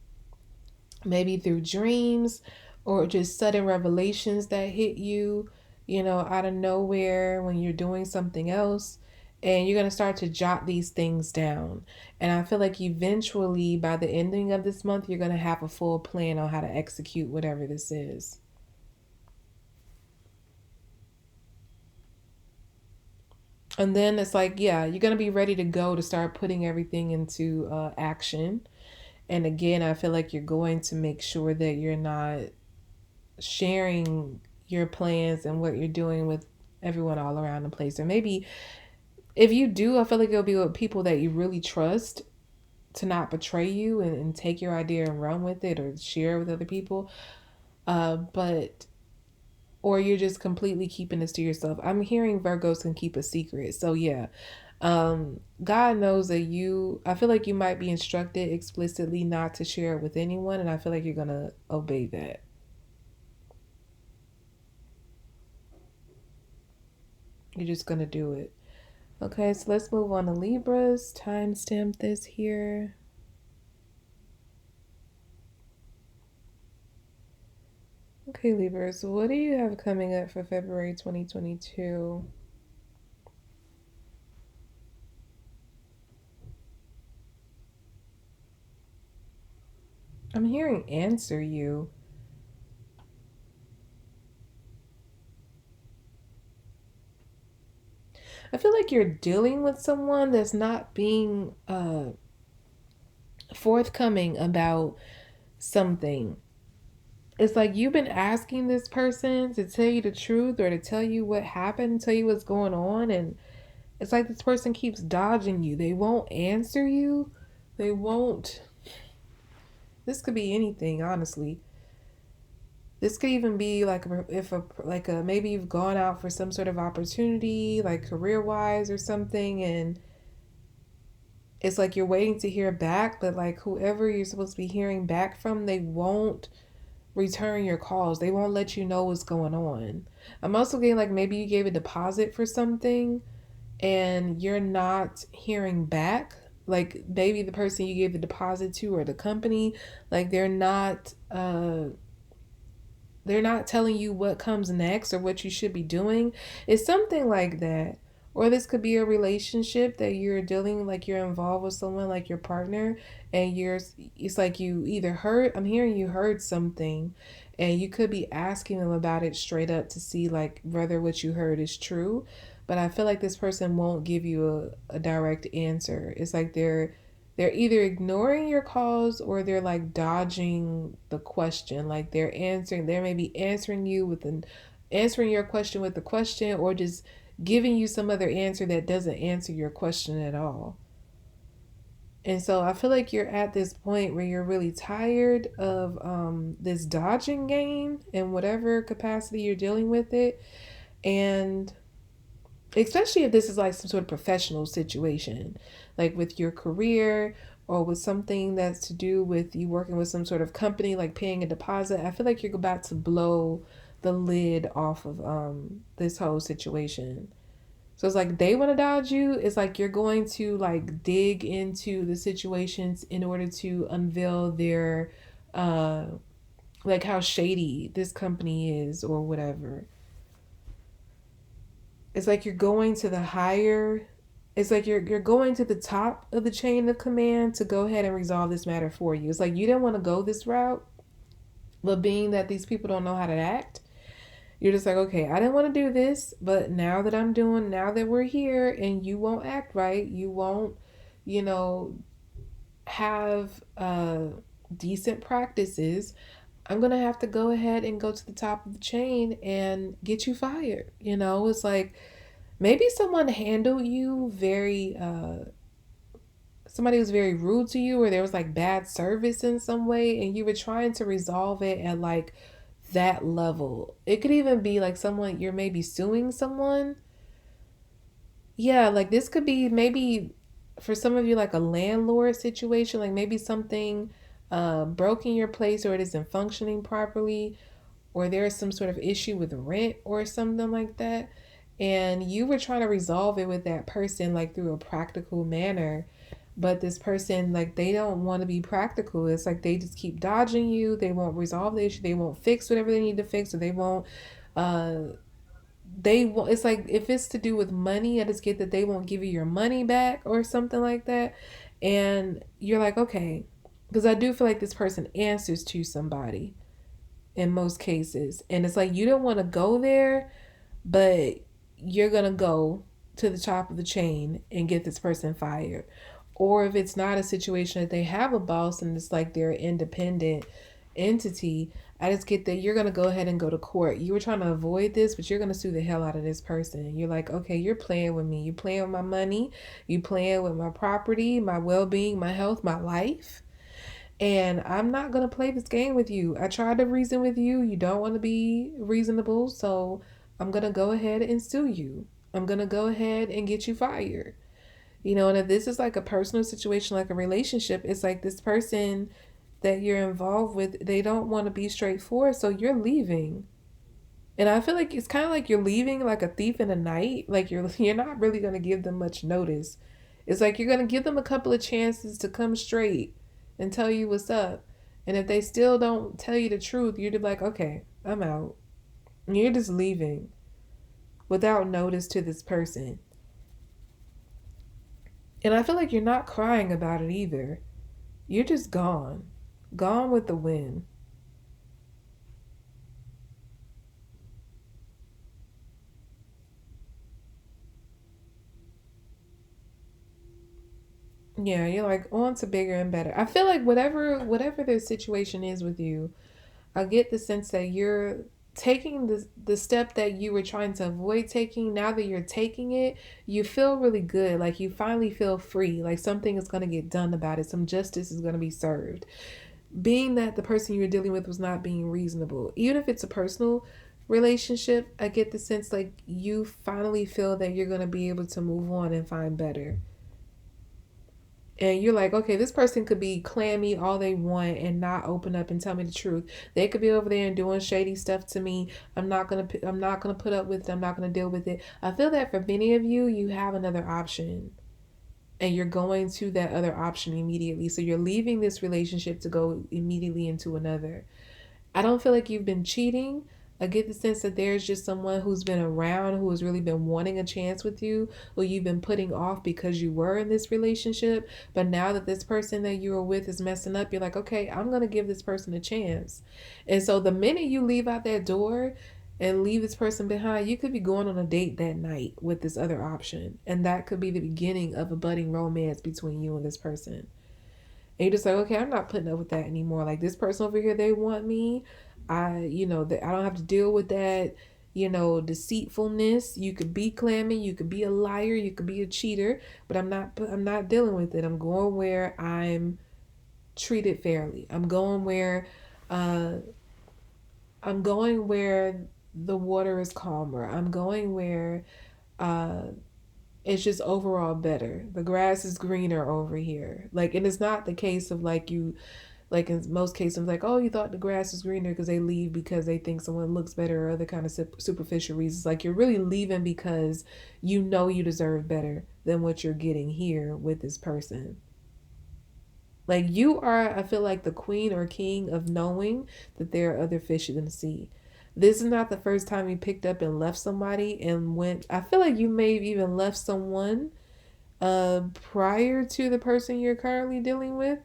maybe through dreams or just sudden revelations that hit you, out of nowhere when you're doing something else. And you're going to start to jot these things down. And I feel like eventually, by the ending of this month, you're going to have a full plan on how to execute whatever this is. And then it's like, yeah, you're going to be ready to go to start putting everything into action. And again, I feel like you're going to make sure that you're not sharing your plans and what you're doing with everyone all around the place. Or maybe if you do, I feel like it'll be with people that you really trust to not betray you and take your idea and run with it or share it with other people. But or you're just completely keeping this to yourself. I'm hearing Virgos can keep a secret. So yeah. God knows that I feel like you might be instructed explicitly not to share it with anyone, and I feel like you're gonna obey that. You're just gonna do it. Okay, so let's move on to Libras. Timestamp this here. Okay, Libras, what do you have coming up for February 2022? I'm hearing answer you. I feel like you're dealing with someone that's not being forthcoming about something. It's like you've been asking this person to tell you the truth or to tell you what happened, tell you what's going on, and it's like this person keeps dodging you. They won't answer you. They won't. This could be anything, honestly. This could even be like if a like a maybe you've gone out for some sort of opportunity, like career wise or something, and it's like you're waiting to hear back, but like whoever you're supposed to be hearing back from, they won't return your calls. They won't let you know what's going on. I'm also getting like maybe you gave a deposit for something and you're not hearing back. Like maybe the person you gave the deposit to or the company, like they're not telling you what comes next or what you should be doing. It's something like that. Or this could be a relationship that you're dealing, like you're involved with someone like your partner, and it's like you either heard, I'm hearing you heard something, and you could be asking them about it straight up to see like whether what you heard is true. But I feel like this person won't give you a direct answer. It's like they're either ignoring your calls or they're like dodging the question. Like they're maybe answering your question with the question or just giving you some other answer that doesn't answer your question at all. And so I feel like you're at this point where you're really tired of this dodging game in whatever capacity you're dealing with it. And especially if this is like some sort of professional situation, like with your career or with something that's to do with you working with some sort of company, like paying a deposit. I feel like you're about to blow the lid off of this whole situation. So it's like they want to dodge you. It's like you're going to like dig into the situations in order to unveil their uh like how shady this company is or whatever. It's like you're going to the higher, it's like you're going to the top of the chain of command to go ahead and resolve this matter for you. It's like you didn't want to go this route, but being that these people don't know how to act, you're just like, okay, I didn't want to do this, but now that we're here and you won't act right, you won't, you know, have decent practices, I'm going to have to go ahead and go to the top of the chain and get you fired. You know, it's like maybe someone handled you very, somebody was very rude to you, or there was like bad service in some way, and you were trying to resolve it at like that level. It could even be like someone, you're maybe suing someone. Yeah, like this could be maybe for some of you like a landlord situation, like maybe something broke in your place or it isn't functioning properly, or there is some sort of issue with rent or something like that. And you were trying to resolve it with that person like through a practical manner. But this person, like, they don't want to be practical. It's like they just keep dodging you. They won't resolve the issue. They won't fix whatever they need to fix, or they won't uh it's like if it's to do with money, I just get that they won't give you your money back or something like that. And you're like, okay, because I do feel like this person answers to somebody in most cases. And it's like you don't want to go there, but you're going to go to the top of the chain and get this person fired. Or if it's not a situation that they have a boss and it's like they're an independent entity, I just get that you're going to go ahead and go to court. You were trying to avoid this, but you're going to sue the hell out of this person. You're like, okay, you're playing with me. You're playing with my money. You playing with my property, my well-being, my health, my life. And I'm not going to play this game with you. I tried to reason with you. You don't want to be reasonable. So I'm going to go ahead and sue you. I'm going to go ahead and get you fired. You know, and if this is like a personal situation, like a relationship, it's like this person that you're involved with, they don't want to be straightforward. So you're leaving. And I feel like it's kind of like you're leaving like a thief in the night. Like you're not really going to give them much notice. It's like you're going to give them a couple of chances to come straight and tell you what's up. And if they still don't tell you the truth, you're just like, okay, I'm out. And you're just leaving without notice to this person. And I feel like you're not crying about it either. You're just gone. Gone with the wind. Yeah, you're like on to bigger and better. I feel like whatever the situation is with you, I get the sense that you're taking the step that you were trying to avoid taking. Now that you're taking it, you feel really good. Like you finally feel free. Like something is going to get done about it. Some justice is going to be served. Being that the person you're dealing with was not being reasonable. Even if it's a personal relationship, I get the sense like you finally feel that you're going to be able to move on and find better. And you're like, okay, this person could be clammy all they want and not open up and tell me the truth. They could be over there and doing shady stuff to me. I'm not gonna put up with it. I'm not gonna deal with it. I feel that for many of you, you have another option, and you're going to that other option immediately. So you're leaving this relationship to go immediately into another. I don't feel like you've been cheating. I get the sense that there's just someone who's been around who has really been wanting a chance with you, who you've been putting off because you were in this relationship. But now that this person that you were with is messing up, you're like, okay, I'm going to give this person a chance. And so the minute you leave out that door and leave this person behind, you could be going on a date that night with this other option. And that could be the beginning of a budding romance between you and this person. And you're just like, okay, I'm not putting up with that anymore. Like this person over here, they want me. I don't have to deal with that, deceitfulness. You could be clammy, you could be a liar, you could be a cheater, but I'm not dealing with it. I'm going where I'm treated fairly. Uh, I'm going where the water is calmer. I'm going where uh, it's just overall better. The grass is greener over here. Like, and it's not the case of like you Like in most cases, like, oh, you thought the grass was greener, because they leave because they think someone looks better, or other kind of superficial reasons. Like, you're really leaving because you know you deserve better than what you're getting here with this person. Like, you are, I feel like, the queen or king of knowing that there are other fish in the sea. This is not the first time you picked up and left somebody and went. I feel like you may have even left someone prior to the person you're currently dealing with,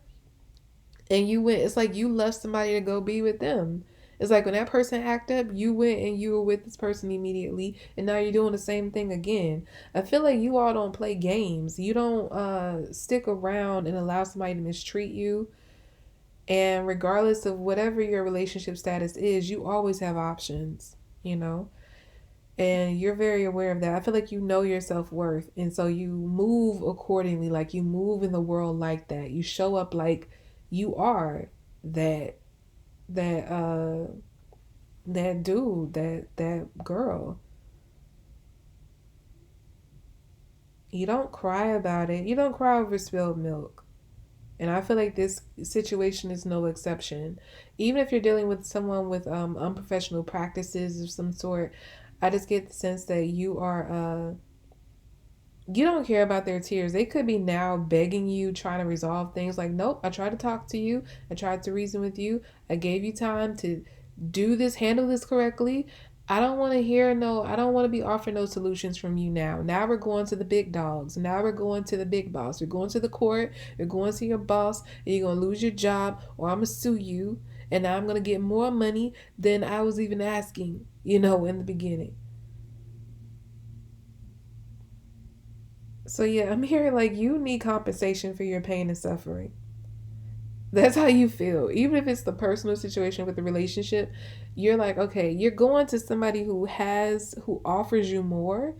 and you went. It's like you left somebody to go be with them. It's like when that person acted up, you went and you were with this person immediately, and now you're doing the same thing again. I feel like you all don't play games. You don't stick around and allow somebody to mistreat you. And regardless of whatever your relationship status is, you always have options, you know? And you're very aware of that. I feel like you know your self-worth, and so you move accordingly. Like, you move in the world like that. You show up like you are that that uh that dude, that girl. You don't cry about it. You don't cry over spilled milk. And I feel like this situation is no exception. Even if you're dealing with someone with unprofessional practices of some sort, I just get the sense that you don't care about their tears. They could be now begging you, trying to resolve things. Like, nope, I tried to talk to you. I tried to reason with you. I gave you time to do this, handle this correctly. I don't want to hear no, I don't want to be offering no solutions from you now. Now we're going to the big dogs. Now we're going to the big boss. We're going to the court. You're going to your boss, and you're going to lose your job, or I'm going to sue you. And now I'm going to get more money than I was even asking, in the beginning. So yeah, I'm hearing like you need compensation for your pain and suffering. That's how you feel. Even if it's the personal situation with the relationship, you're like, okay, you're going to somebody who offers you more,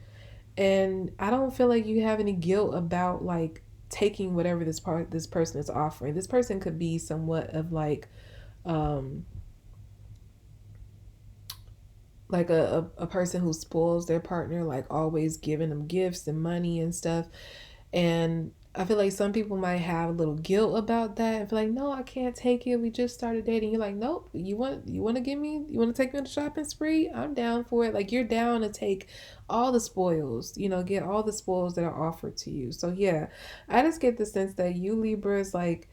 and I don't feel like you have any guilt about like taking whatever this person is offering. This person could be somewhat of um like a person who spoils their partner, like always giving them gifts and money and stuff. And I feel like some people might have a little guilt about that and feel like, no, I can't take it. We just started dating. You're like, nope. You want to take me on a shopping spree? I'm down for it. Like, you're down to take all the spoils, get all the spoils that are offered to you. So yeah, I just get the sense that you Libras, like,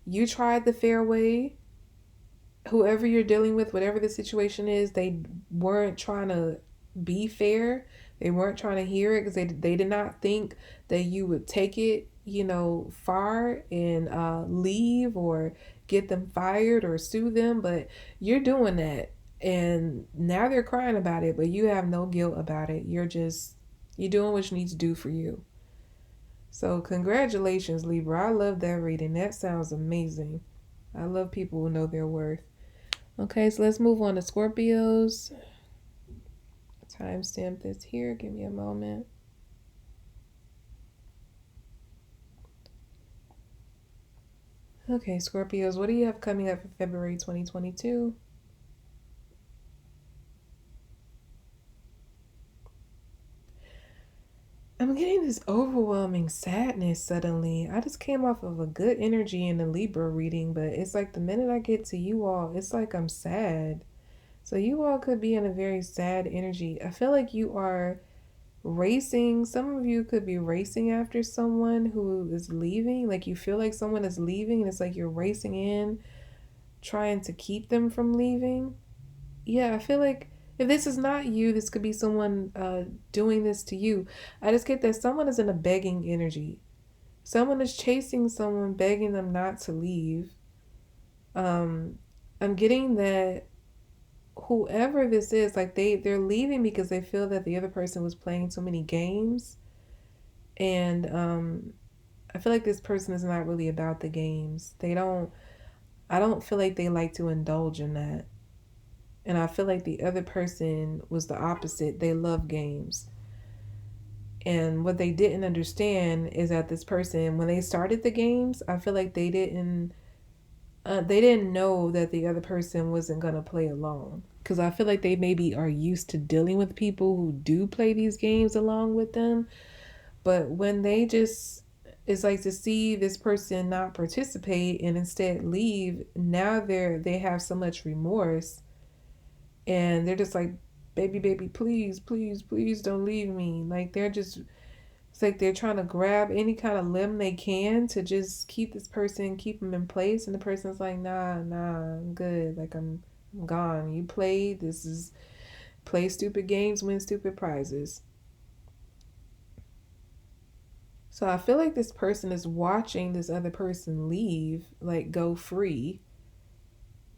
you tried the fair way. Whoever you're dealing with, whatever the situation is, they weren't trying to be fair. They weren't trying to hear it because they did not think that you would take it, far and leave or get them fired or sue them. But you're doing that. And now they're crying about it, but you have no guilt about it. You're doing what you need to do for you. So congratulations, Libra. I love that reading. That sounds amazing. I love people who know their worth. Okay, so let's move on to Scorpios. Timestamp this here. Give me a moment. Okay, Scorpios, what do you have coming up for February 2022? I'm getting this overwhelming sadness suddenly. I just came off of a good energy in the Libra reading, but it's like the minute I get to you all, it's like I'm sad. So you all could be in a very sad energy. I feel like you are racing. Some of you could be racing after someone who is leaving. Like, you feel like someone is leaving, and it's like you're racing in, trying to keep them from leaving. Yeah, I feel like if this is not you, this could be someone doing this to you. I just get that someone is in a begging energy. Someone is chasing someone, begging them not to leave. I'm getting that whoever this is, like, they're leaving because they feel that the other person was playing too many games. And I feel like this person is not really about the games. I don't feel like they like to indulge in that. And I feel like the other person was the opposite. They love games. And what they didn't understand is that this person, when they started the games, I feel like they didn't know that the other person wasn't going to play along. Because I feel like they maybe are used to dealing with people who do play these games along with them. But when they just It's like to see this person not participate and instead leave. Now they have so much remorse, and they're just like, baby, baby, please, please, please don't leave me. Like they're just, it's like they're trying to grab any kind of limb they can to just keep this person, keep them in place. And the person's like, nah, nah, I'm good. Like I'm gone. You played. This is play stupid games, win stupid prizes. So I feel like this person is watching this other person leave, like go free,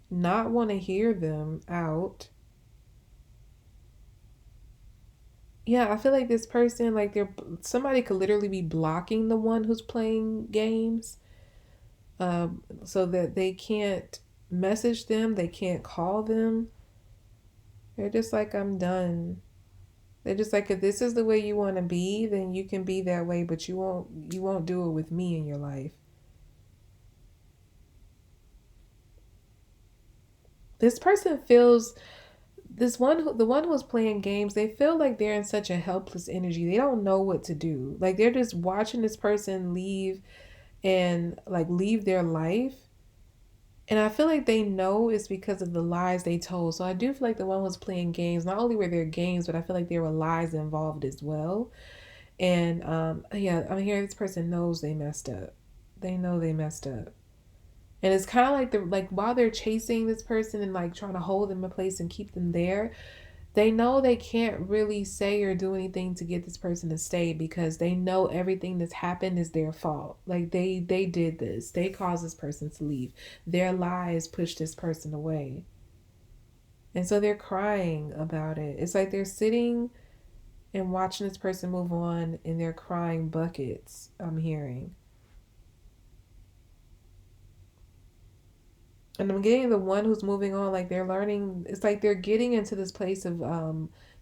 not want to hear them out. Yeah, I feel like this person, like they're somebody could literally be blocking the one who's playing games, so that they can't message them, they can't call them. They're just like, I'm done. They're just like, if this is the way you want to be, then you can be that way, but you won't do it with me in your life. This person feels the one who's playing games, they feel like they're in such a helpless energy. They don't know what to do. Like they're just watching this person leave and like leave their life. And I feel like they know it's because of the lies they told. So I do feel like the one who's playing games, not only were there games, but I feel like there were lies involved as well. And yeah, I'm hearing this person knows they messed up. They know they messed up. And it's kind of like they're like while they're chasing this person and like trying to hold them in place and keep them there, they know they can't really say or do anything to get this person to stay because they know everything that's happened is their fault. Like they did this. They caused this person to leave. Their lies pushed this person away. And so they're crying about it. It's like they're sitting and watching this person move on and they're crying buckets, I'm hearing. And I'm getting the one who's moving on, like they're learning, it's like they're getting into this place of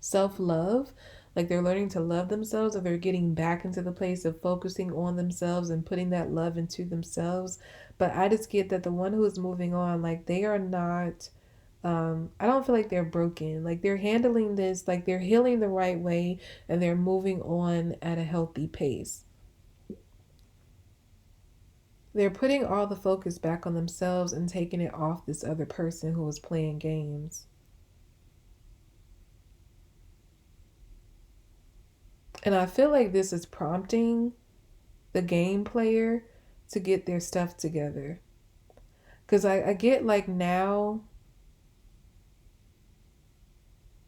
self-love, like they're learning to love themselves, or they're getting back into the place of focusing on themselves and putting that love into themselves. But I just get that the one who is moving on, like they are not, I don't feel like they're broken. Like they're handling this, like they're healing the right way, and they're moving on at a healthy pace. They're putting all the focus back on themselves and taking it off this other person who was playing games. And I feel like this is prompting the game player to get their stuff together. Because I get like now,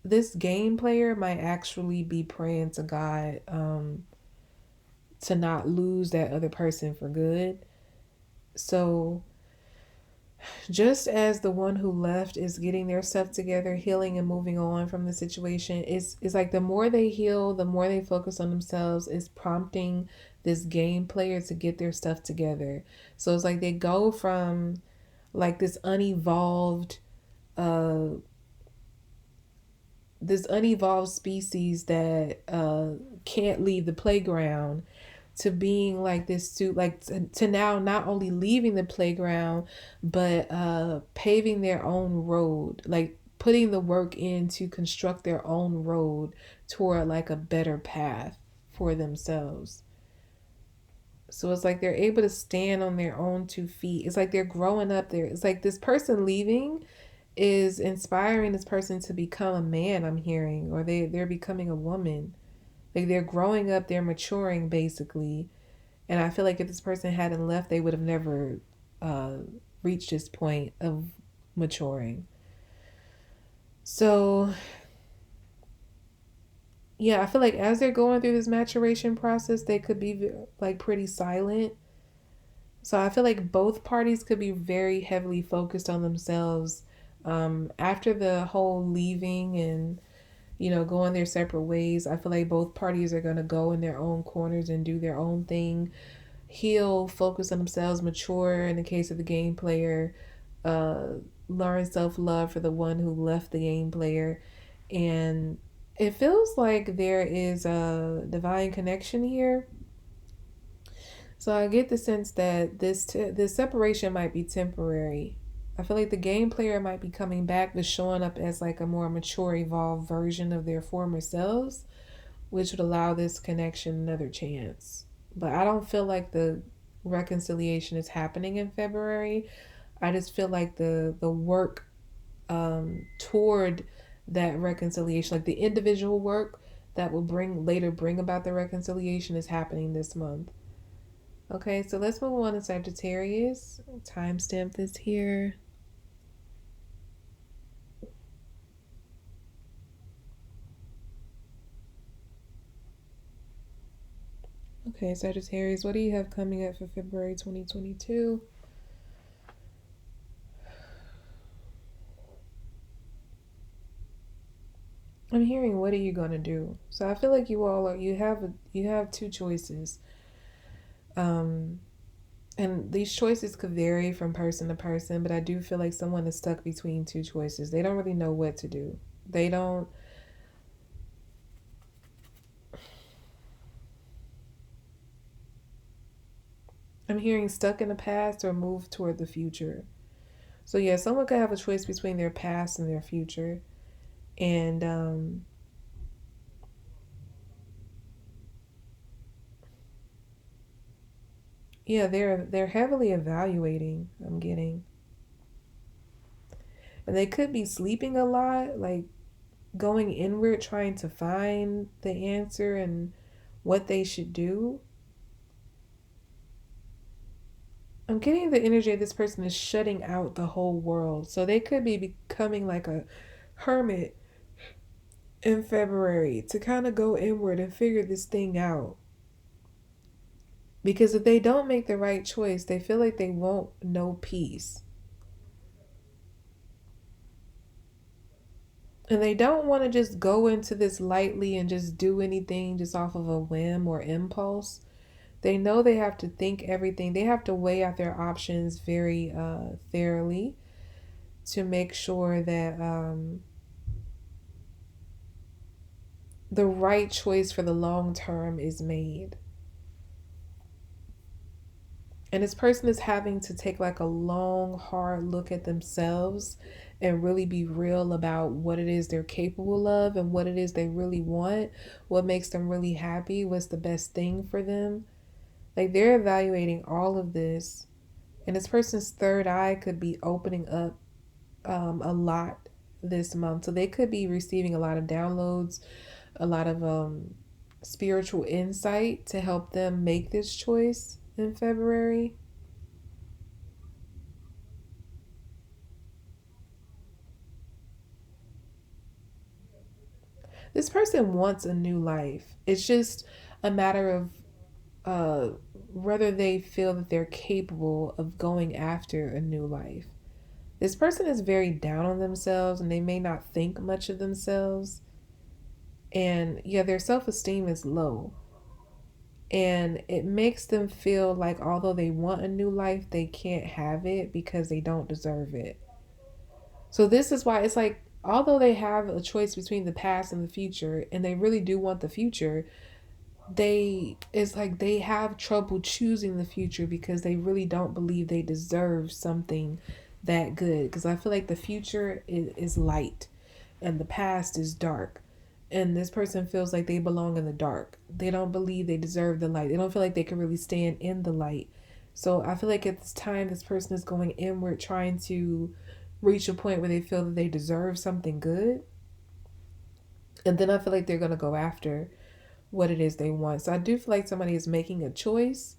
this game player might actually be praying to God to not lose that other person for good. So just as the one who left is getting their stuff together, healing and moving on from the situation, is like the more they heal, the more they focus on themselves, is prompting this game player to get their stuff together. So it's like they go from like uh this unevolved species that can't leave the playground to being like this suit, like to now not only leaving the playground but paving their own road, like putting the work in to construct their own road toward like a better path for themselves. So it's like they're able to stand on their own 2 feet. It's like they're growing up there. It's like this person leaving is inspiring this person to become a man, I'm hearing, or they're becoming a woman. Like they're growing up, they're maturing basically. And I feel like if this person hadn't left, they would have never uh, reached this point of maturing. So, yeah, I feel like as they're going through this maturation process, they could be like pretty silent. So I feel like both parties could be very heavily focused on themselves after the whole leaving and going their separate ways. I feel like both parties are going to go in their own corners and do their own thing, heal, focus on themselves, mature in the case of the game player, uh, learn self love for the one who left the game player. And it feels like there is a divine connection here. So I get the sense that this separation might be temporary. I feel like the game player might be coming back but showing up as like a more mature, evolved version of their former selves, which would allow this connection another chance. But I don't feel like the reconciliation is happening in February. I just feel like the work toward that reconciliation, like the individual work that will bring about the reconciliation, is happening this month. Okay, so let's move on to Sagittarius. Timestamp this here. Okay, Sagittarius, what do you have coming up for February 2022? I'm hearing, what are you gonna do? So I feel like you have two choices. Um, and these choices could vary from person to person, but I do feel like someone is stuck between two choices. They don't really know what to do. They don't. I'm hearing stuck in the past or move toward the future. So yeah, someone could have a choice between their past and their future, and yeah, they're heavily evaluating. I'm getting, and they could be sleeping a lot, like going inward, trying to find the answer and what they should do. I'm getting the energy of this person is shutting out the whole world. So they could be becoming like a hermit in February to kind of go inward and figure this thing out. Because if they don't make the right choice, they feel like they won't know peace. And they don't want to just go into this lightly and just do anything just off of a whim or impulse. They know they have to think everything, they have to weigh out their options very thoroughly to make sure that the right choice for the long term is made. And this person is having to take like a long, hard look at themselves and really be real about what it is they're capable of and what it is they really want, what makes them really happy, what's the best thing for them. Like they're evaluating all of this. And this person's third eye could be opening up a lot this month. So they could be receiving a lot of downloads, a lot of spiritual insight to help them make this choice in February. This person wants a new life. It's just a matter of uh, whether they feel that they're capable of going after a new life. This person is very down on themselves and they may not think much of themselves. And yeah, their self esteem is low. And it makes them feel like although they want a new life, they can't have it because they don't deserve it. So this is why it's like, although they have a choice between the past and the future, and they really do want the future, it's like they have trouble choosing the future because they really don't believe they deserve something that good. Because I feel like the future is light and the past is dark. And this person feels like they belong in the dark. They don't believe they deserve the light. They don't feel like they can really stand in the light. So I feel like at this time, this person is going inward, trying to reach a point where they feel that they deserve something good. And then I feel like they're going to go after what it is they want. So I do feel like somebody is making a choice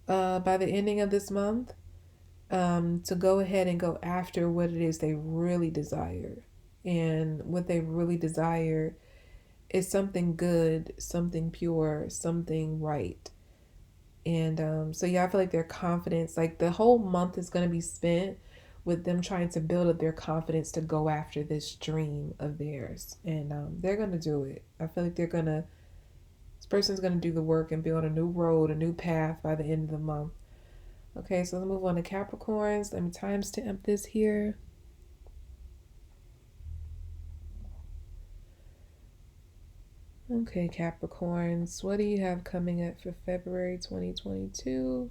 by the ending of this month to go ahead and go after what it is they really desire. And what they really desire is something good, something pure, something right. And so, yeah, I feel like their confidence, like the whole month is going to be spent with them trying to build up their confidence to go after this dream of theirs. And they're going to do it. I feel like this person's going to do the work and build a new road, a new path by the end of the month. Okay, so let's move on to Capricorns. Let me timestamp this here. Okay, Capricorns, what do you have coming up for February 2022?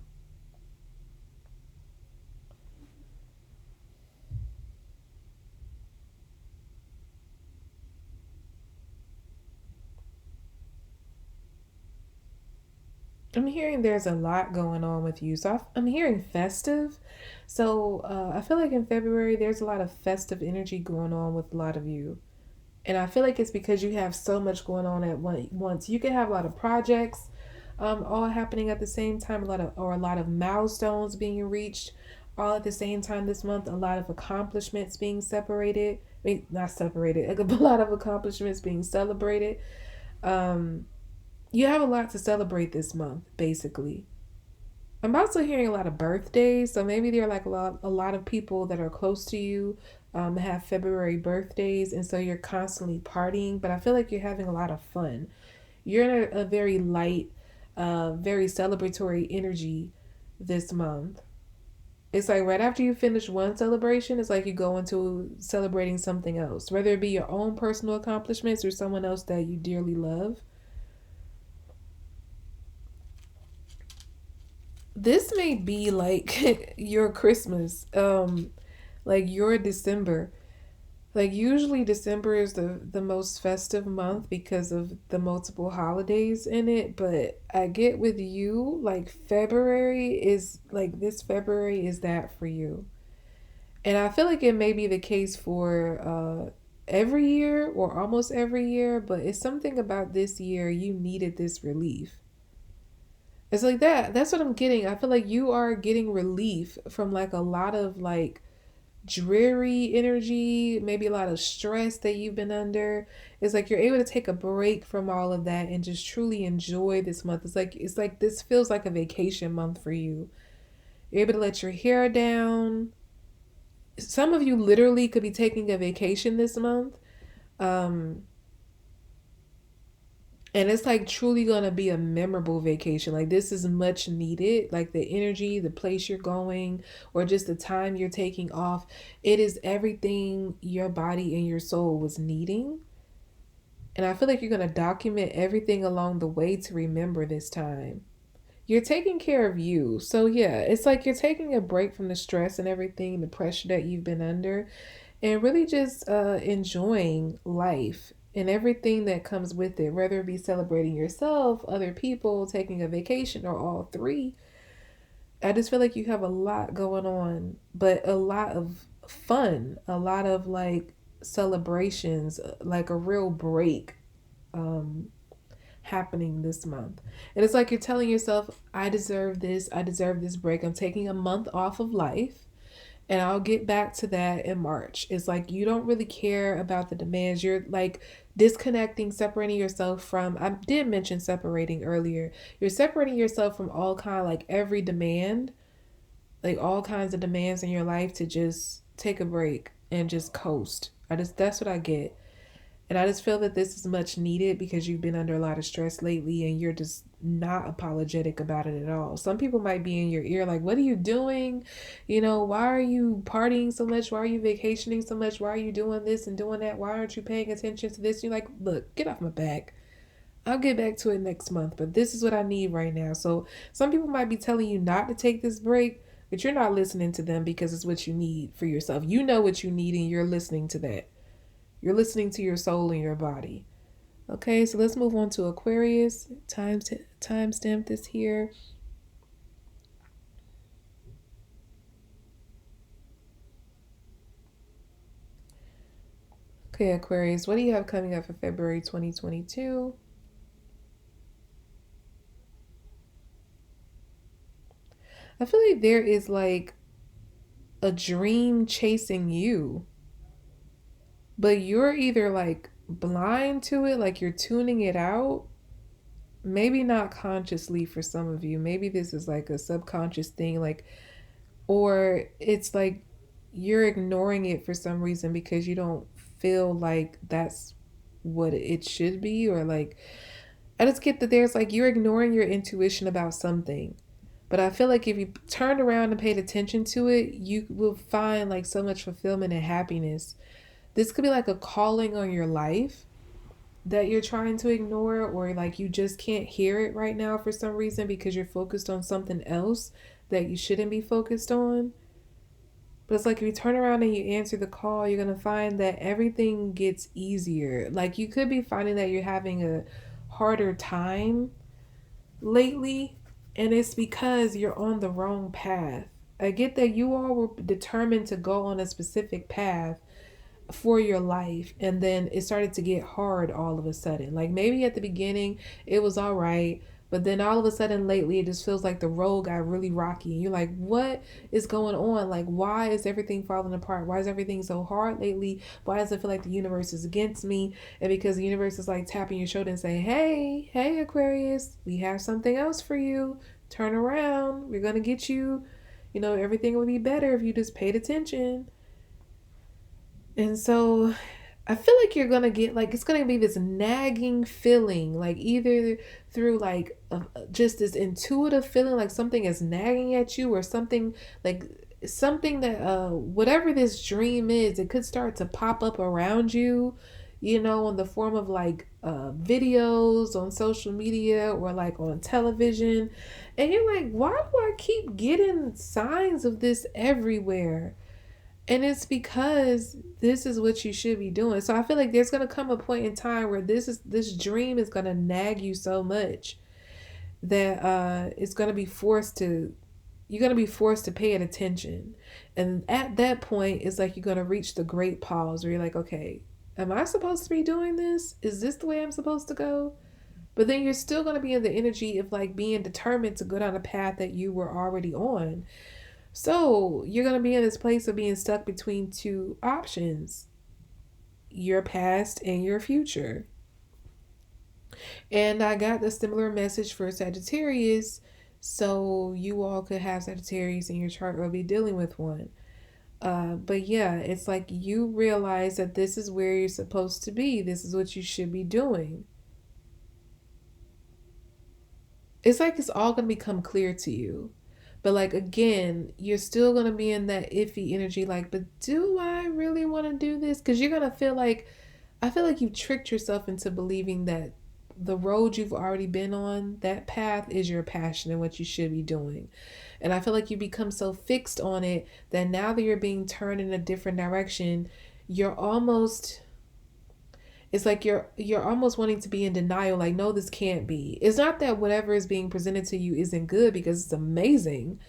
I'm hearing there's a lot going on with you. So I'm hearing festive. So I feel like in February, there's a lot of festive energy going on with a lot of you. And I feel like it's because you have so much going on at once. You can have a lot of projects all happening at the same time, a lot of milestones being reached all at the same time this month, a lot of accomplishments being separated. I mean, not separated, like a lot of accomplishments being celebrated. Um, you have a lot to celebrate this month, basically. I'm also hearing a lot of birthdays, so maybe there are like a lot of people that are close to you have February birthdays, and so you're constantly partying. But I feel like you're having a lot of fun. You're in a very light, very celebratory energy this month. It's like right after you finish one celebration, it's like you go into celebrating something else, whether it be your own personal accomplishments or someone else that you dearly love. This may be like your Christmas, like your December. Like usually December is the most festive month because of the multiple holidays in it, but I get with you like February is like this February is that for you. And I feel like it may be the case for every year or almost every year, but it's something about this year you needed this relief. It's like that. That's what I'm getting. I feel like you are getting relief from like a lot of like dreary energy, maybe a lot of stress that you've been under. It's like you're able to take a break from all of that and just truly enjoy this month. It's like this feels like a vacation month for you. You're able to let your hair down. Some of you literally could be taking a vacation this month. Um and it's like truly gonna be a memorable vacation. Like this is much needed. Like the energy, the place you're going, or just the time you're taking off. It is everything your body and your soul was needing. And I feel like you're gonna document everything along the way to remember this time. You're taking care of you. So yeah, it's like you're taking a break from the stress and everything, the pressure that you've been under, and really just enjoying life and everything that comes with it, whether it be celebrating yourself, other people, taking a vacation, or all three. I just feel like you have a lot going on, but a lot of fun, a lot of like celebrations, like a real break um, happening this month. And it's like you're telling yourself, I deserve this. I deserve this break. I'm taking a month off of life and I'll get back to that in March. It's like you don't really care about the demands. You're like disconnecting, separating yourself from, I did mention separating earlier. You're separating yourself from all kind of like every demand, like all kinds of demands in your life to just take a break and just coast. That's what I get. And I just feel that this is much needed because you've been under a lot of stress lately and you're just not apologetic about it at all. Some people might be in your ear like, what are you doing? Why are you partying so much? Why are you vacationing so much? Why are you doing this and doing that? Why aren't you paying attention to this? You're like, look, get off my back. I'll get back to it next month, but this is what I need right now. So some people might be telling you not to take this break, but you're not listening to them because it's what you need for yourself. You know what you need and you're listening to that. You're listening to your soul and your body. Okay, so let's move on to Aquarius. Timestamp this here. Okay, Aquarius, what do you have coming up for February 2022? I feel like there is like a dream chasing you, but you're either like blind to it, like you're tuning it out. Maybe not consciously for some of you. Maybe this is like a subconscious thing, like, or it's like you're ignoring it for some reason because you don't feel like that's what it should be, or like, I just get that there's like you're ignoring your intuition about something. But I feel like if you turned around and paid attention to it, you will find like so much fulfillment and happiness. This could be like a calling on your life that you're trying to ignore, or like you just can't hear it right now for some reason because you're focused on something else that you shouldn't be focused on. But it's like if you turn around and you answer the call, you're going to find that everything gets easier. Like you could be finding that you're having a harder time lately, And it's because you're on the wrong path. I get that you all were determined to go on a specific path for your life, and then it started to get hard all of a sudden. Like maybe at the beginning it was all right, but then all of a sudden lately it just feels like the road got really rocky and you're like, what is going on? Like, why is everything falling apart? Why is everything so hard lately? Why does it feel like the universe is against me? And because the universe is like tapping your shoulder and saying, hey Aquarius, we have something else for you. Turn around, we're gonna get you. Everything would be better if you just paid attention. And so I feel like you're gonna get, like, it's gonna be this nagging feeling, like either through like just this intuitive feeling like something is nagging at you, or something like something that whatever this dream is, it could start to pop up around you, in the form of like videos on social media or like on television. And you're like, why do I keep getting signs of this everywhere? And it's because this is what you should be doing. So I feel like there's gonna come a point in time where this dream is gonna nag you so much that it's gonna be forced to you're gonna be forced to pay it attention. And at that point, it's like you're gonna reach the great pause where you're like, okay, am I supposed to be doing this? Is this the way I'm supposed to go? But then you're still gonna be in the energy of like being determined to go down a path that you were already on. So you're going to be in this place of being stuck between two options, your past and your future. And I got a similar message for Sagittarius. So you all could have Sagittarius in your chart or be dealing with one. But yeah, it's like you realize that this is where you're supposed to be. This is what you should be doing. It's like it's all going to become clear to you. But like again, you're still gonna be in that iffy energy, like, but do I really want to do this? Because you're gonna feel like, I feel like you've tricked yourself into believing that the road you've already been on, that path is your passion and what you should be doing. And I feel like you become so fixed on it that now that you're being turned in a different direction, you're almost it's like you're almost wanting to be in denial, like, no, this can't be. It's not that whatever is being presented to you isn't good, because it's amazing,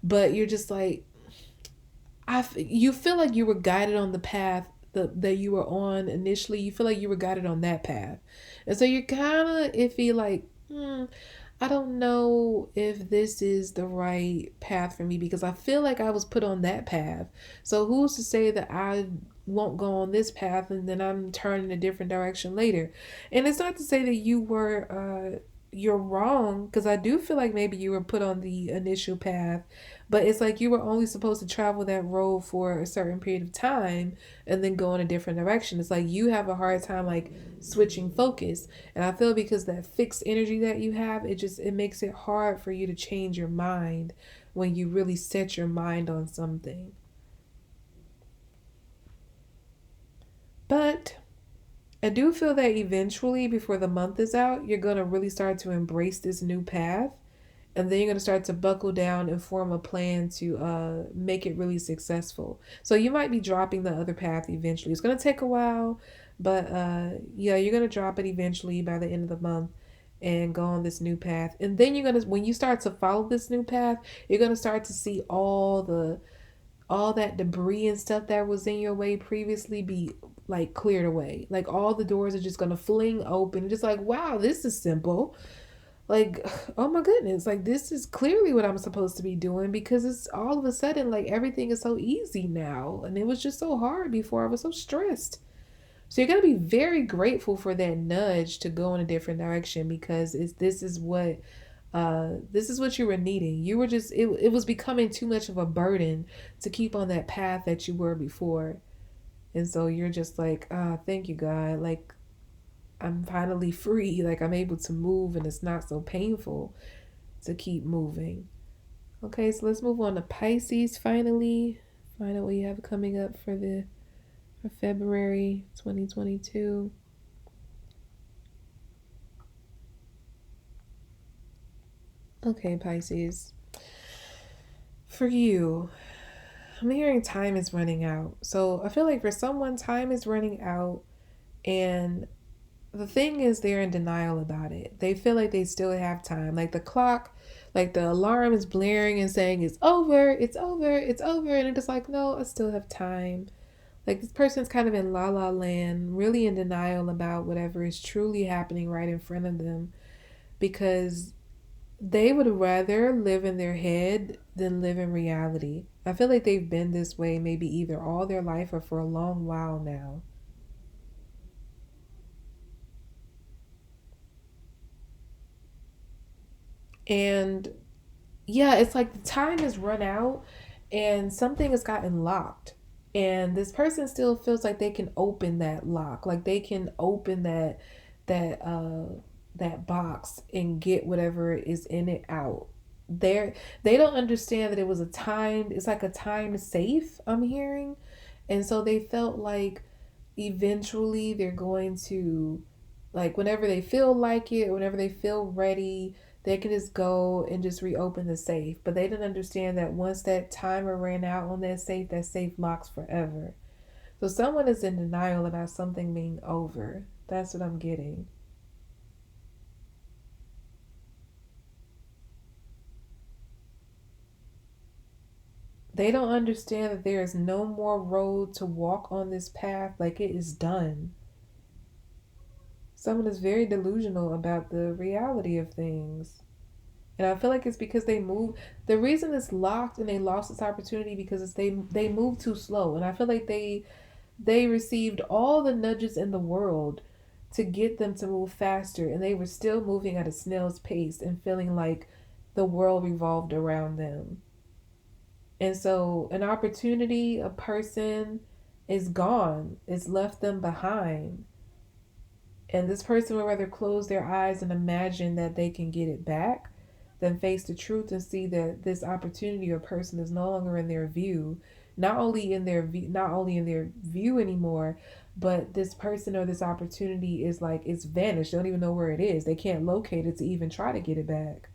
but you're just like, you feel like you were guided on the path that you were on initially. You feel like you were guided on that path, and so you're kind of iffy, like, I don't know if this is the right path for me, because I feel like I was put on that path. So who's to say that I won't go on this path and then I'm turning a different direction later? And it's not to say that you're wrong, because I do feel like maybe you were put on the initial path, but it's like you were only supposed to travel that road for a certain period of time and then go in a different direction. It's like you have a hard time like switching focus. And I feel because that fixed energy that you have, it makes it hard for you to change your mind when you really set your mind on something. But I do feel that eventually, before the month is out, you're going to really start to embrace this new path. And then you're going to start to buckle down and form a plan to make it really successful. So you might be dropping the other path eventually. It's going to take a while, but yeah, you're going to drop it eventually by the end of the month and go on this new path. And then when you start to follow this new path, you're going to start to see all that debris and stuff that was in your way previously be like cleared away. Like all the doors are just gonna fling open. Just like, wow, this is simple. Like, oh my goodness, like this is clearly what I'm supposed to be doing, because it's all of a sudden like everything is so easy now. And it was just so hard before. I was so stressed. So you're gonna be very grateful for that nudge to go in a different direction, because this is what you were needing. You were just it was becoming too much of a burden to keep on that path that you were before. And so you're just like, thank you, God. Like, I'm finally free. Like, I'm able to move and it's not so painful to keep moving. Okay, so let's move on to Pisces finally. Find out what you have coming up for February 2022. Okay, Pisces. For you, I'm hearing time is running out. So I feel like for someone, time is running out. And the thing is, they're in denial about it. They feel like they still have time. Like the clock, Like the alarm is blaring and saying it's over, it's over, it's over, and it's like, no, I still have time. Like this person's kind of in la la land, really in denial about whatever is truly happening right in front of them, because they would rather live in their head than live in reality. I feel like they've been this way maybe either all their life or for a long while now. And yeah, it's like the time has run out and something has gotten locked. And this person still feels like they can open that lock, like they can open that that box and get whatever is in it out. They don't understand that it was a time, it's like a time safe, I'm hearing. And so they felt like eventually they're going to, like, whenever they feel like it, whenever they feel ready, they can just go and just reopen the safe. But they didn't understand that once that timer ran out on that safe locks forever. So someone is in denial about something being over. That's what I'm getting. They don't understand that there is no more road to walk on this path, like it is done. Someone is very delusional about the reality of things. And I feel like it's because they move. The reason it's locked and they lost this opportunity because they moved too slow. And I feel like they received all the nudges in the world to get them to move faster, and they were still moving at a snail's pace and feeling like the world revolved around them. And so an opportunity, a person is gone. It's left them behind. And this person would rather close their eyes and imagine that they can get it back than face the truth and see that this opportunity or person is no longer in their view, not only in their view anymore, but this person or this opportunity is like it's vanished. They don't even know where it is. They can't locate it to even try to get it back.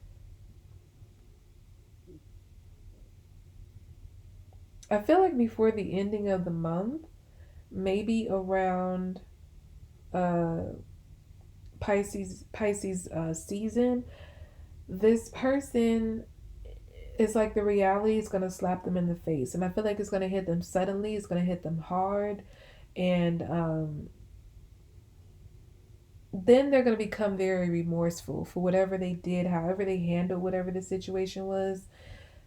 I feel like before the ending of the month, maybe around uh Pisces season, this person, it's like the reality is going to slap them in the face. And I feel like it's going to hit them suddenly, it's going to hit them hard. And then they're going to become very remorseful for whatever they did, however they handled whatever the situation was.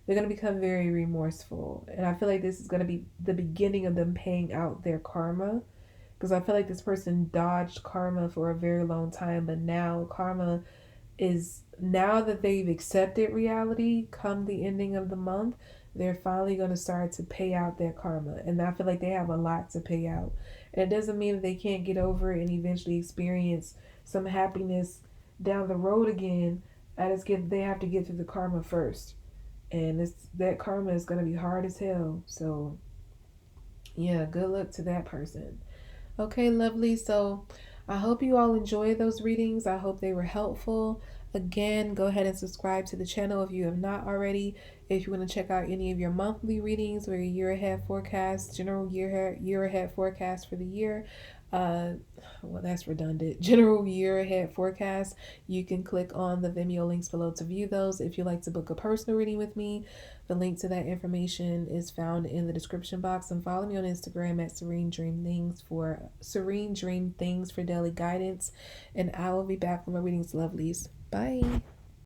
They're going to become very remorseful. And I feel like this is going to be the beginning of them paying out their karma. Because I feel like this person dodged karma for a very long time, but now karma is, now that they've accepted reality come the ending of the month, they're finally going to start to pay out their karma. And I feel like they have a lot to pay out. And it doesn't mean that they can't get over it and eventually experience some happiness down the road again. They have to get through the karma first. And that karma is going to be hard as hell. So yeah, good luck to that person. Okay, lovely. So I hope you all enjoyed those readings. I hope they were helpful. Again, go ahead and subscribe to the channel if you have not already. If you want to check out any of your monthly readings or your year ahead forecast, general year ahead forecast for the year, well, that's redundant. General year ahead forecast. You can click on the Vimeo links below to view those. If you'd like to book a personal reading with me, the link to that information is found in the description box. And follow me on Instagram at Serene Dream Things for daily guidance. And I will be back with my readings, lovelies. Bye.